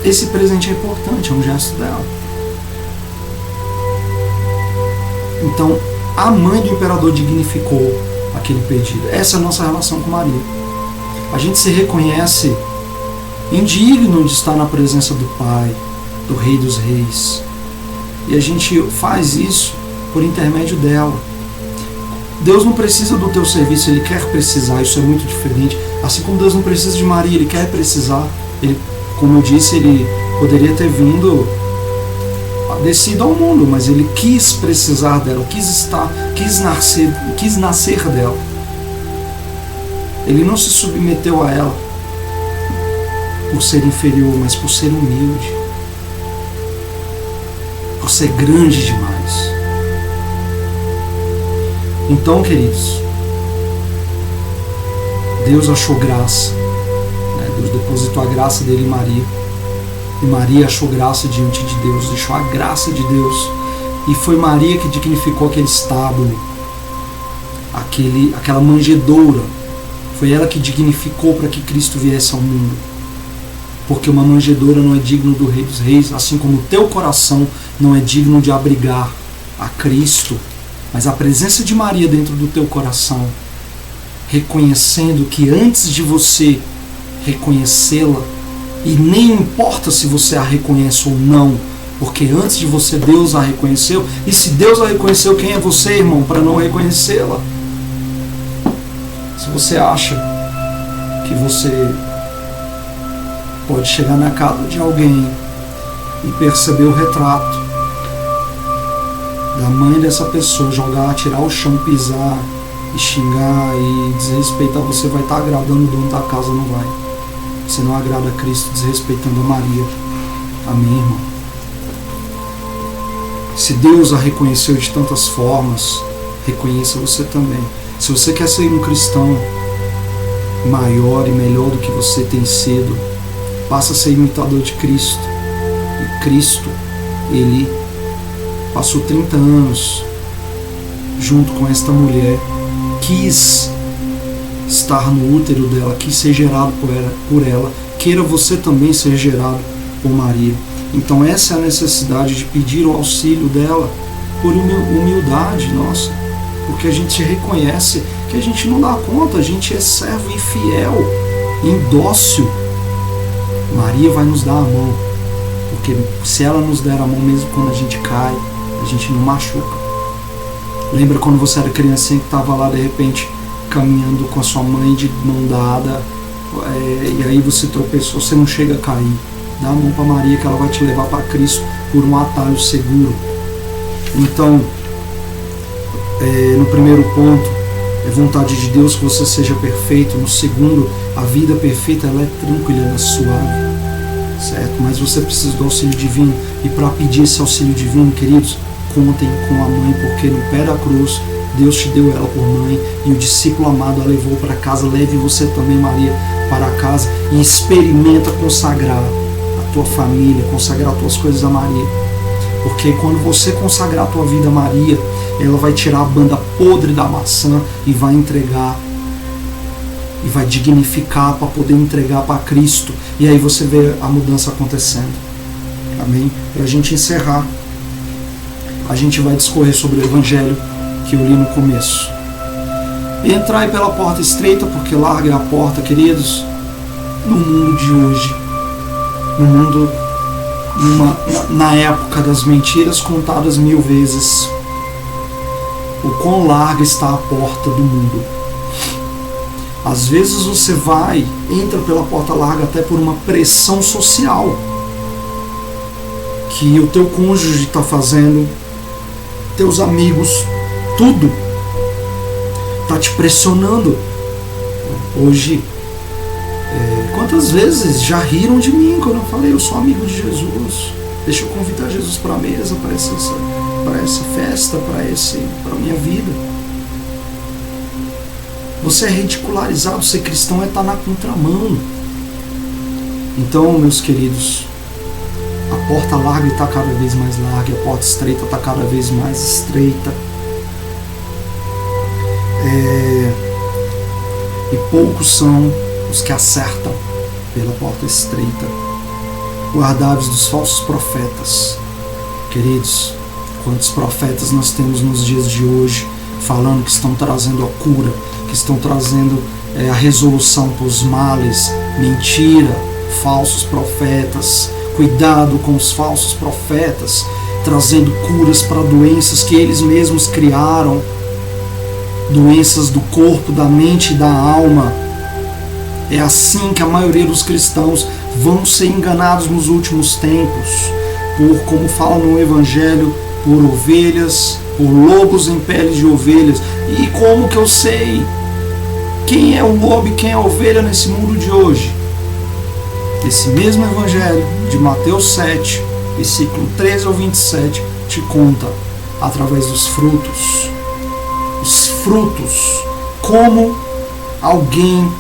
Esse presente é importante, é um gesto dela. Então, a mãe do imperador dignificou aquele pedido. Essa é a nossa relação com Maria. A gente se reconhece indigno de estar na presença do Pai, do Rei dos Reis. E a gente faz isso por intermédio dela. Deus não precisa do teu serviço, Ele quer precisar, isso é muito diferente. Assim como Deus não precisa de Maria, Ele quer precisar. Ele, como eu disse, Ele poderia ter descido ao mundo, mas Ele quis precisar dela, quis nascer dela. Ele não se submeteu a ela por ser inferior, mas por ser humilde, por ser grande demais. Então, queridos, Deus achou graça, né? Deus depositou a graça dele em Maria, e Maria achou graça diante de Deus, deixou a graça de Deus, e foi Maria que dignificou aquele estábulo, aquela manjedoura. Foi ela que dignificou para que Cristo viesse ao mundo. Porque uma manjedoura não é digno do Rei dos Reis, assim como o teu coração não é digno de abrigar a Cristo. Mas a presença de Maria dentro do teu coração, reconhecendo que antes de você reconhecê-la, e nem importa se você a reconhece ou não, porque antes de você Deus a reconheceu, e se Deus a reconheceu, quem é você, irmão, para não reconhecê-la? Se você acha que você pode chegar na casa de alguém e perceber o retrato da mãe dessa pessoa, jogar, tirar o chão, pisar e xingar e desrespeitar, você vai estar agradando o dono da casa, não vai. Você não agrada a Cristo desrespeitando a Maria. Amém, irmão? Se Deus a reconheceu de tantas formas, reconheça você também. Se você quer ser um cristão maior e melhor do que você tem sido, passa a ser imitador de Cristo. E Cristo, Ele passou 30 anos junto com esta mulher, quis estar no útero dela, quis ser gerado por ela, queira você também ser gerado por Maria. Então essa é a necessidade de pedir o auxílio dela por humildade nossa, porque a gente reconhece que a gente não dá conta, a gente é servo infiel, indócil. Maria vai nos dar a mão, porque se ela nos der a mão mesmo quando a gente cai, a gente não machuca. Lembra quando você era criancinha que estava lá de repente caminhando com a sua mãe de mão dada, e aí você tropeçou, você não chega a cair. Dá a mão para Maria que ela vai te levar para Cristo por um atalho seguro. Então, no primeiro ponto, é vontade de Deus que você seja perfeito. No segundo, a vida perfeita ela é tranquila, ela é suave. certo? Mas você precisa do auxílio divino, e para pedir esse auxílio divino, queridos, contem com a mãe, porque no pé da cruz Deus te deu ela por mãe, e o discípulo amado a levou para casa. Leve você também, Maria, para casa, e experimenta consagrar a tua família, consagrar as tuas coisas a Maria, porque quando você consagrar a tua vida a Maria, ela vai tirar a banda podre da maçã e vai entregar, e vai dignificar para poder entregar para Cristo, e aí você vê a mudança acontecendo. Amém? Para a gente encerrar, a gente vai discorrer sobre o Evangelho que eu li no começo. Entrai pela porta estreita, porque larga é a porta, queridos. No mundo de hoje, no mundo, na época das mentiras contadas 1000 vezes, o quão larga está a porta do mundo. Às vezes você entra pela porta larga até por uma pressão social que o teu cônjuge está fazendo, teus amigos, tudo está te pressionando. Hoje, quantas vezes já riram de mim quando eu falei, eu sou amigo de Jesus, deixa eu convidar Jesus para a mesa, para essa festa, para a minha vida. Você é ridicularizado, ser cristão é estar na contramão. Então, meus queridos, a porta larga está cada vez mais larga, a porta estreita está cada vez mais estreita. E poucos são os que acertam pela porta estreita. Guardai-vos dos falsos profetas. Queridos, quantos profetas nós temos nos dias de hoje, falando que estão trazendo a cura, que estão trazendo a resolução para os males. Mentira, falsos profetas. Cuidado com os falsos profetas, trazendo curas para doenças que eles mesmos criaram, doenças do corpo, da mente e da alma. É assim que a maioria dos cristãos vão ser enganados nos últimos tempos, como fala no Evangelho, por ovelhas, por lobos em peles de ovelhas. E como que eu sei quem é o lobo e quem é a ovelha nesse mundo de hoje? Esse mesmo Evangelho de Mateus 7, versículo 13 ao 27, te conta através dos frutos. Os frutos, como alguém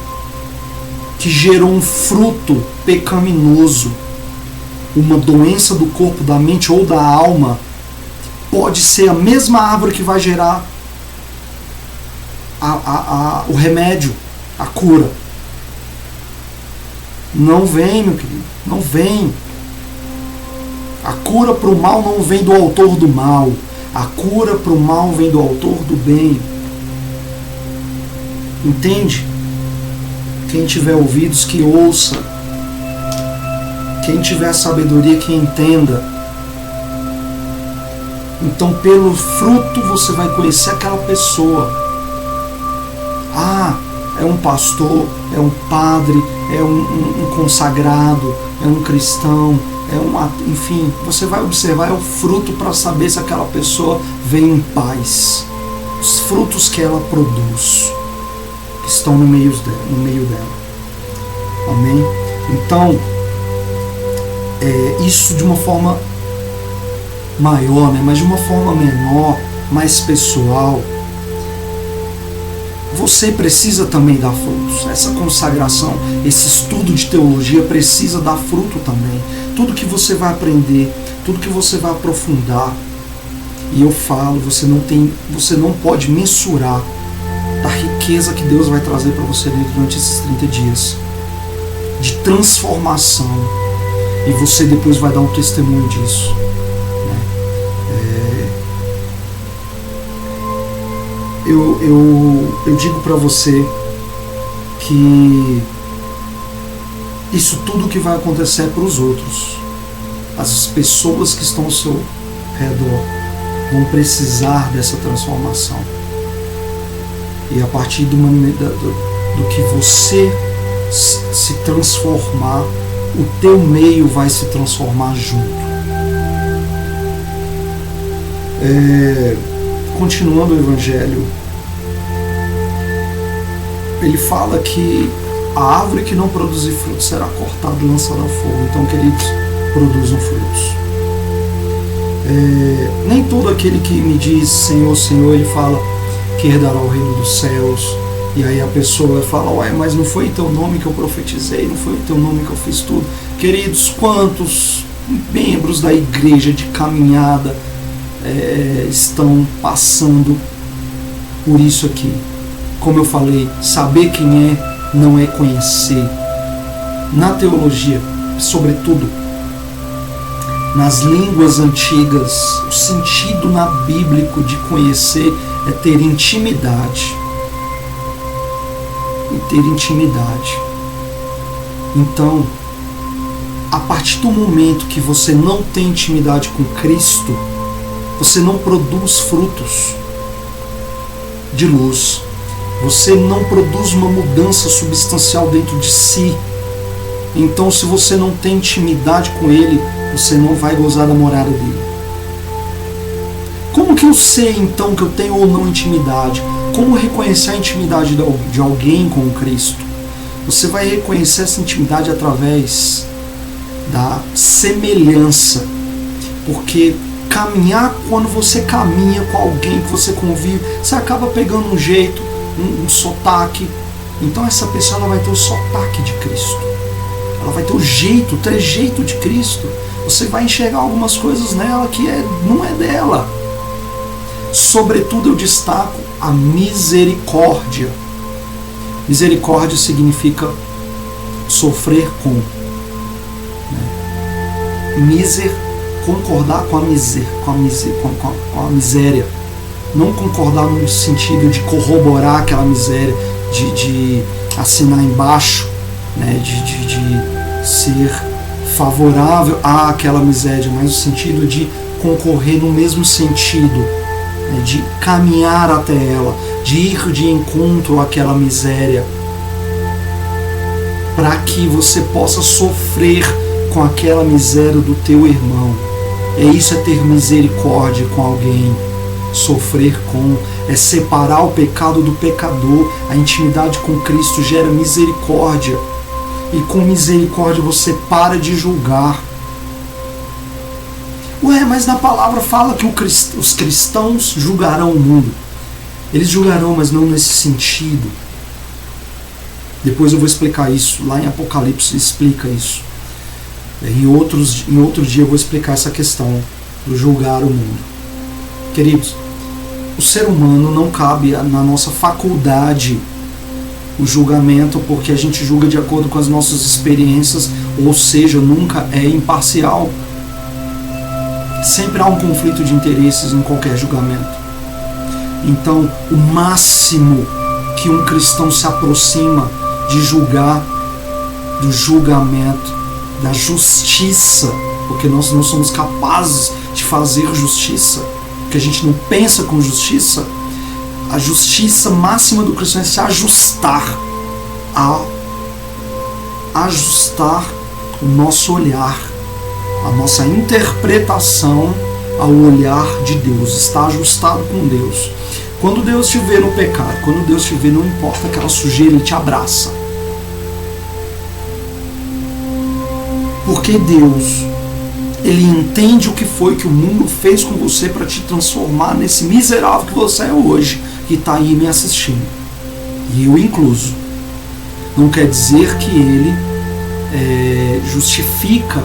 que gerou um fruto pecaminoso, uma doença do corpo, da mente ou da alma, pode ser a mesma árvore que vai gerar o remédio, a cura. Não vem, meu querido, não vem. A cura para o mal não vem do autor do mal. A cura para o mal vem do autor do bem. Entende? Quem tiver ouvidos, que ouça. Quem tiver sabedoria, que entenda. Então, pelo fruto, você vai conhecer aquela pessoa. Ah, é um pastor, é um padre, é um consagrado, é um cristão, enfim, você vai observar é o fruto para saber se aquela pessoa vem em paz. Os frutos que ela produz, que estão no meio dela. Amém? Então, isso de uma forma maior, né? Mas de uma forma menor, mais pessoal. Você precisa também dar frutos. Essa consagração, esse estudo de teologia precisa dar fruto também. Tudo que você vai aprender, tudo que você vai aprofundar, e eu falo, você não pode mensurar da riqueza que Deus vai trazer para você durante esses 30 dias de transformação, e você depois vai dar um testemunho disso. Eu digo para você que isso tudo que vai acontecer é para os outros. As pessoas que estão ao seu redor vão precisar dessa transformação. E a partir do que você se transformar, o teu meio vai se transformar junto. Continuando o Evangelho, ele fala que A árvore que não produzir frutos será cortada e lançada ao fogo. Então, queridos, produzam frutos. Nem todo aquele que me diz Senhor, Senhor, ele fala que herdará o reino dos céus. E aí a pessoa fala, ué, mas não foi em teu nome que eu profetizei, não foi em teu nome que eu fiz tudo. Queridos, quantos membros da igreja de caminhada estão passando por isso aqui? Como eu falei, saber quem é não é conhecer. Na teologia, sobretudo nas línguas antigas, o sentido bíblico de conhecer é ter intimidade. E ter intimidade. Então, a partir do momento que você não tem intimidade com Cristo, você não produz frutos de luz. Você não produz uma mudança substancial dentro de si. Então, se você não tem intimidade com Ele, você não vai gozar da morada dele. Como que eu sei, então, que eu tenho ou não intimidade? Como reconhecer a intimidade de alguém com Cristo? Você vai reconhecer essa intimidade através da semelhança. Porque caminhar, quando você caminha com alguém que você convive, você acaba pegando um jeito, um sotaque. Então essa pessoa ela vai ter o sotaque de Cristo. Ela vai ter o jeito, o trejeito de Cristo. Você vai enxergar algumas coisas nela que não é dela. Sobretudo eu destaco a misericórdia. Misericórdia significa sofrer com. Concordar com a miséria. Não concordar no sentido de corroborar aquela miséria, de assinar embaixo, né, de ser favorável àquela miséria, mas no sentido de concorrer no mesmo sentido, né, de caminhar até ela, de ir de encontro àquela miséria, para que você possa sofrer com aquela miséria do teu irmão. Isso é ter misericórdia com alguém. Sofrer com é separar o pecado do pecador. A intimidade com Cristo gera misericórdia. E com misericórdia você para de julgar. Ué, mas na palavra fala que os cristãos julgarão o mundo. Eles julgarão, mas não nesse sentido. Depois eu vou explicar isso. Lá em Apocalipse explica isso. Em outro dia eu vou explicar essa questão do julgar o mundo. Queridos, o ser humano não cabe na nossa faculdade o julgamento, porque a gente julga de acordo com as nossas experiências, ou seja, nunca é imparcial. Sempre há um conflito de interesses em qualquer julgamento. Então, o máximo que um cristão se aproxima de julgar, do julgamento, da justiça, porque nós não somos capazes de fazer justiça, porque a gente não pensa com justiça. A justiça máxima do cristão é se ajustar o nosso olhar, a nossa interpretação ao olhar de Deus, está ajustado com Deus. Quando Deus te vê no pecado, quando Deus te vê, não importa aquela sujeira, Ele te abraça. Porque Deus, Ele entende o que foi que o mundo fez com você para te transformar nesse miserável que você é hoje, que está aí me assistindo. E eu incluso. Não quer dizer que Ele justifica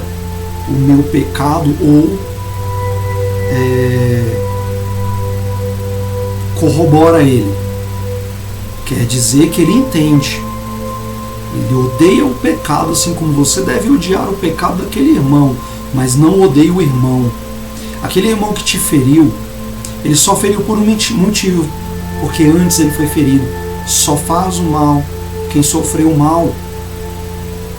o meu pecado ou corrobora ele. Quer dizer que Ele entende. Ele odeia o pecado, assim como você deve odiar o pecado daquele irmão, mas não odeia o irmão. Aquele irmão que te feriu, ele só feriu por um motivo, porque antes ele foi ferido. Só faz o mal quem sofreu o mal.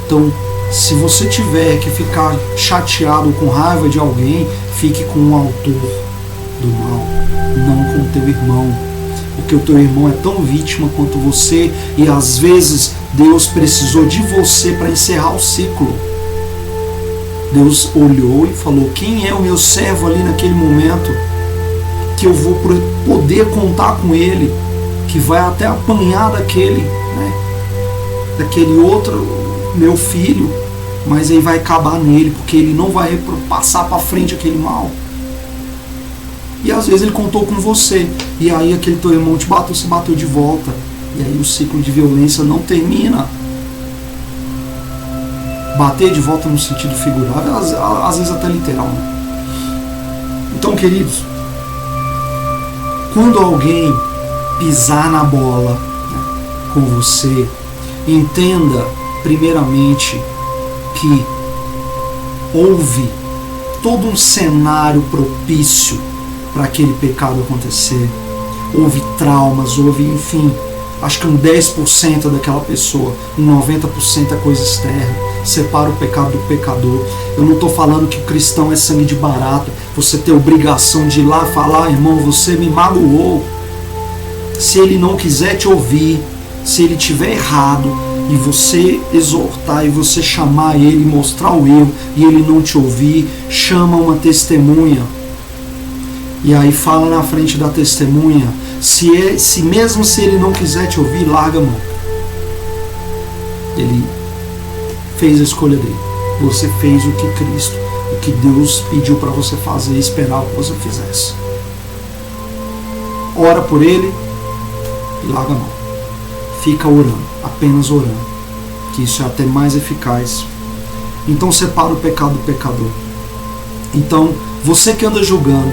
Então, se você tiver que ficar chateado com raiva de alguém, fique com o autor do mal, não com o teu irmão. Porque o teu irmão é tão vítima quanto você, e às vezes Deus precisou de você para encerrar o ciclo. Deus olhou e falou: quem é o meu servo ali naquele momento que eu vou poder contar com ele, que vai até apanhar daquele, né? daquele outro meu filho, mas aí vai acabar nele, porque ele não vai passar para frente aquele mal. E às vezes ele contou com você, e aí aquele teu irmão te bateu, você bateu de volta, e aí o ciclo de violência não termina. Bater de volta no sentido figurado, às vezes até literal, né? Então, queridos, quando alguém pisar na bola, né, com você, entenda primeiramente que houve todo um cenário propício para aquele pecado acontecer. Houve traumas, houve, enfim, acho que um 10% daquela pessoa, um 90% é coisa externa. Separa o pecado do pecador. Eu não estou falando que o cristão é sangue de barata, você tem obrigação de ir lá falar, irmão, você me magoou. Se ele não quiser te ouvir, se ele estiver errado, e você exortar, e você chamar ele, mostrar o erro, e ele não te ouvir, chama uma testemunha. E aí fala na frente da testemunha, se mesmo se ele não quiser te ouvir, larga a mão. Ele fez a escolha dele. Você fez o que Cristo, o que Deus pediu para você fazer e esperava que você fizesse. Ora por ele e larga a mão. Fica orando, apenas orando, que isso é até mais eficaz. Então separa o pecado do pecador. Então, você que anda julgando,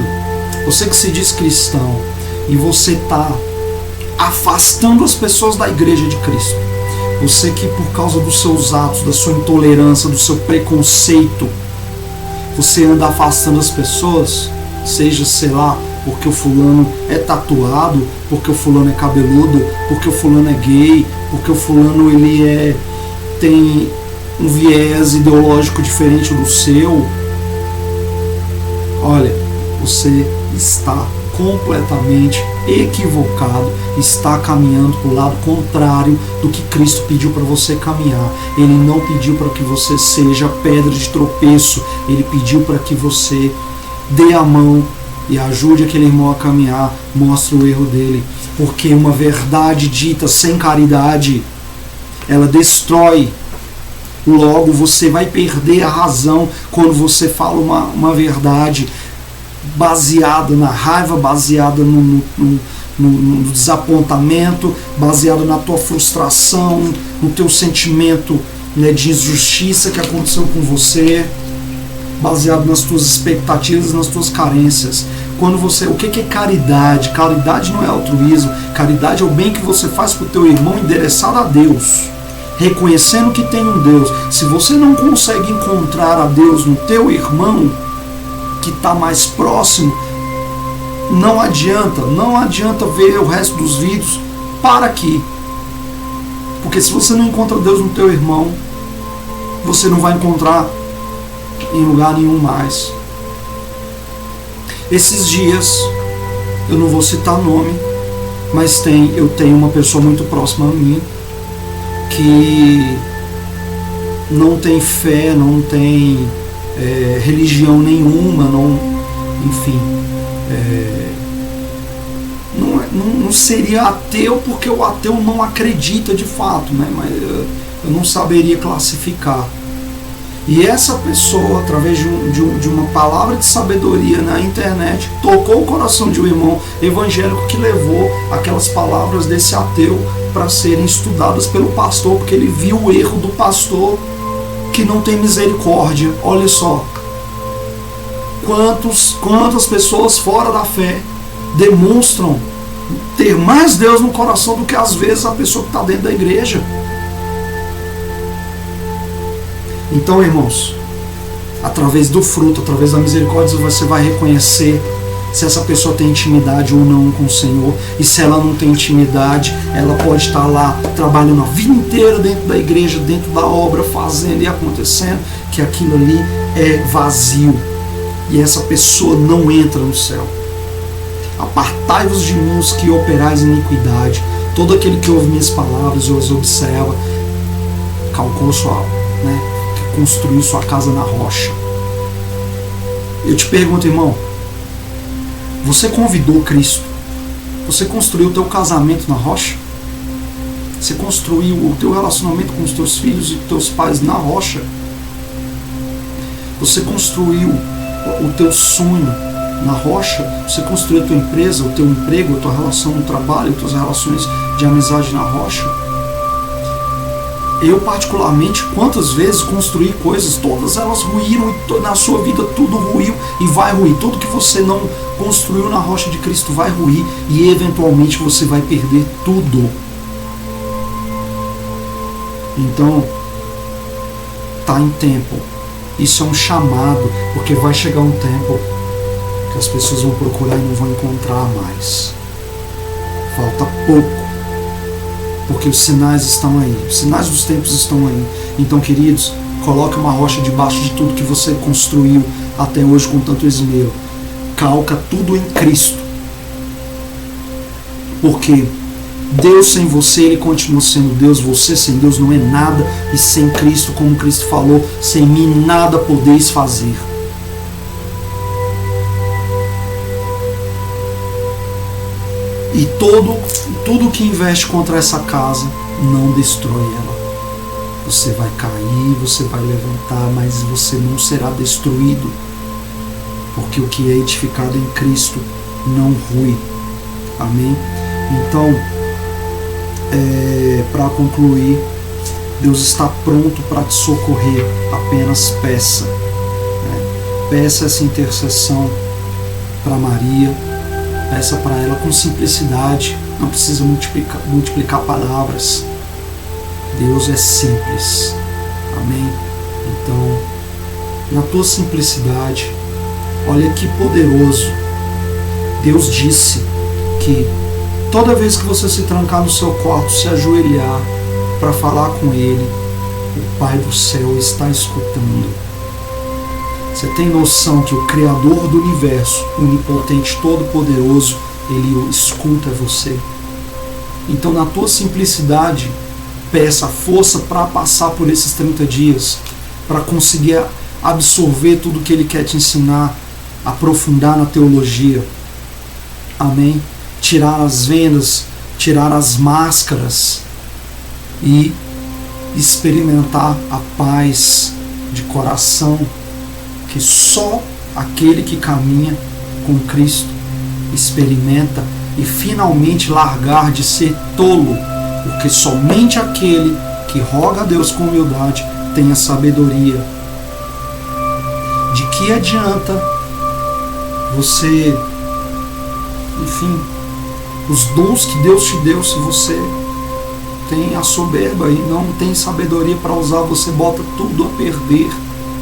você que se diz cristão, e você está afastando as pessoas da igreja de Cristo, você que por causa dos seus atos, da sua intolerância, do seu preconceito, você anda afastando as pessoas, seja, sei lá, porque o fulano é tatuado, porque o fulano é cabeludo, porque o fulano é gay, porque o fulano tem um viés ideológico diferente do seu. Olha, você está completamente equivocado, está caminhando para o lado contrário do que Cristo pediu para você caminhar. Ele não pediu para que você seja pedra de tropeço, ele pediu para que você dê a mão e ajude aquele irmão a caminhar, mostre o erro dele, porque uma verdade dita sem caridade, ela destrói. Logo você vai perder a razão quando você fala uma verdade baseada na raiva, baseada no desapontamento, baseada na tua frustração, no teu sentimento, né, de injustiça que aconteceu com você, baseado nas tuas expectativas, nas tuas carências. Quando você, o que é caridade? Caridade não é altruísmo. Caridade é o bem que você faz para o teu irmão endereçado a Deus, reconhecendo que tem um Deus. Se você não consegue encontrar a Deus no teu irmão que está mais próximo, não adianta ver o resto dos vídeos. Para aqui, porque se você não encontra Deus no teu irmão, você não vai encontrar em lugar nenhum mais. Esses dias, eu não vou citar nome, mas eu tenho uma pessoa muito próxima a mim que não tem fé, não tem religião nenhuma, enfim, não seria ateu, porque o ateu não acredita de fato, né? Mas eu não saberia classificar. E essa pessoa, através de uma palavra de sabedoria na internet, tocou o coração de um irmão evangélico que levou aquelas palavras desse ateu para serem estudadas pelo pastor, porque ele viu o erro do pastor, que não tem misericórdia. Olha só, quantas pessoas fora da fé demonstram ter mais Deus no coração do que às vezes a pessoa que está dentro da igreja. Então, irmãos, através do fruto, através da misericórdia, você vai reconhecer se essa pessoa tem intimidade ou não com o Senhor. E se ela não tem intimidade, ela pode estar lá trabalhando a vida inteira dentro da igreja, dentro da obra, fazendo e acontecendo, que aquilo ali é vazio. E essa pessoa não entra no céu. Apartai-vos de mim os que operais iniquidade. Todo aquele que ouve minhas palavras e os observa, calcou sua alma, né? Construiu sua casa na rocha. Eu te pergunto, irmão, você convidou Cristo? Você construiu o teu casamento na rocha? Você construiu o teu relacionamento com os teus filhos e teus pais na rocha. Você construiu o teu sonho na rocha. Você construiu a tua empresa, o teu emprego, a tua relação no trabalho, as tuas relações de amizade na rocha. Eu, particularmente, quantas vezes construí coisas, todas elas ruíram, e na sua vida tudo ruiu e vai ruir. Tudo que você não construiu na rocha de Cristo vai ruir e eventualmente você vai perder tudo. Então, tá em tempo. Isso é um chamado, porque vai chegar um tempo que as pessoas vão procurar e não vão encontrar mais. Falta pouco. Porque os sinais estão aí, os sinais dos tempos estão aí. Então, queridos, coloque uma rocha debaixo de tudo que você construiu até hoje com tanto esmero. Calca tudo em Cristo. Porque Deus sem você, Ele continua sendo Deus. Você sem Deus não é nada. E sem Cristo, como Cristo falou, sem mim nada podeis fazer. E tudo que investe contra essa casa não destrói ela. Você vai cair, você vai levantar, mas você não será destruído. Porque o que é edificado em Cristo não rui. Amém? Então, para concluir, Deus está pronto para te socorrer. Apenas peça. Peça essa intercessão para Maria. Peça para ela com simplicidade, não precisa multiplicar palavras. Deus é simples. Amém? Então, na tua simplicidade, olha que poderoso. Deus disse que toda vez que você se trancar no seu quarto, se ajoelhar para falar com Ele, o Pai do céu está escutando. Você tem noção que o Criador do Universo, onipotente, todo-poderoso, Ele escuta você? Então, na tua simplicidade, peça força para passar por esses 30 dias, para conseguir absorver tudo que Ele quer te ensinar, aprofundar na teologia. Amém? Tirar as vendas, tirar as máscaras e experimentar a paz de coração que só aquele que caminha com Cristo experimenta, e finalmente largar de ser tolo, porque somente aquele que roga a Deus com humildade tem a sabedoria. De que adianta você, enfim, os dons que Deus te deu, se você tem a soberba e não tem sabedoria para usar, você bota tudo a perder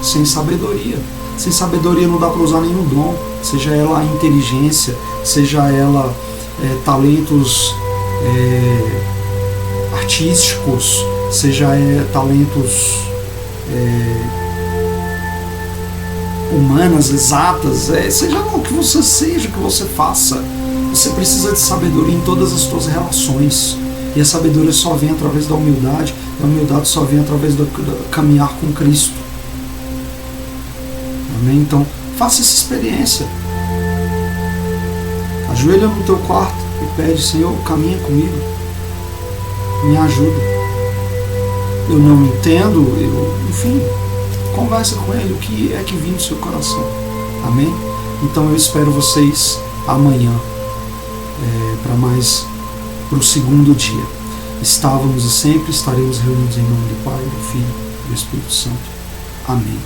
sem sabedoria. Sem sabedoria não dá para usar nenhum dom, seja ela a inteligência, seja ela talentos artísticos, seja talentos humanas, exatas, seja lá o que você seja, o que você faça. Você precisa de sabedoria em todas as suas relações. E a sabedoria só vem através da humildade, e a humildade só vem através do caminhar com Cristo. Amém? Então, faça essa experiência. Ajoelha no teu quarto e pede: Senhor, caminha comigo, me ajuda. Eu não entendo, enfim, conversa com Ele, o que é que vem do seu coração. Amém? Então eu espero vocês amanhã para o segundo dia. Estávamos e sempre estaremos reunidos em nome do Pai, do Filho e do Espírito Santo. Amém.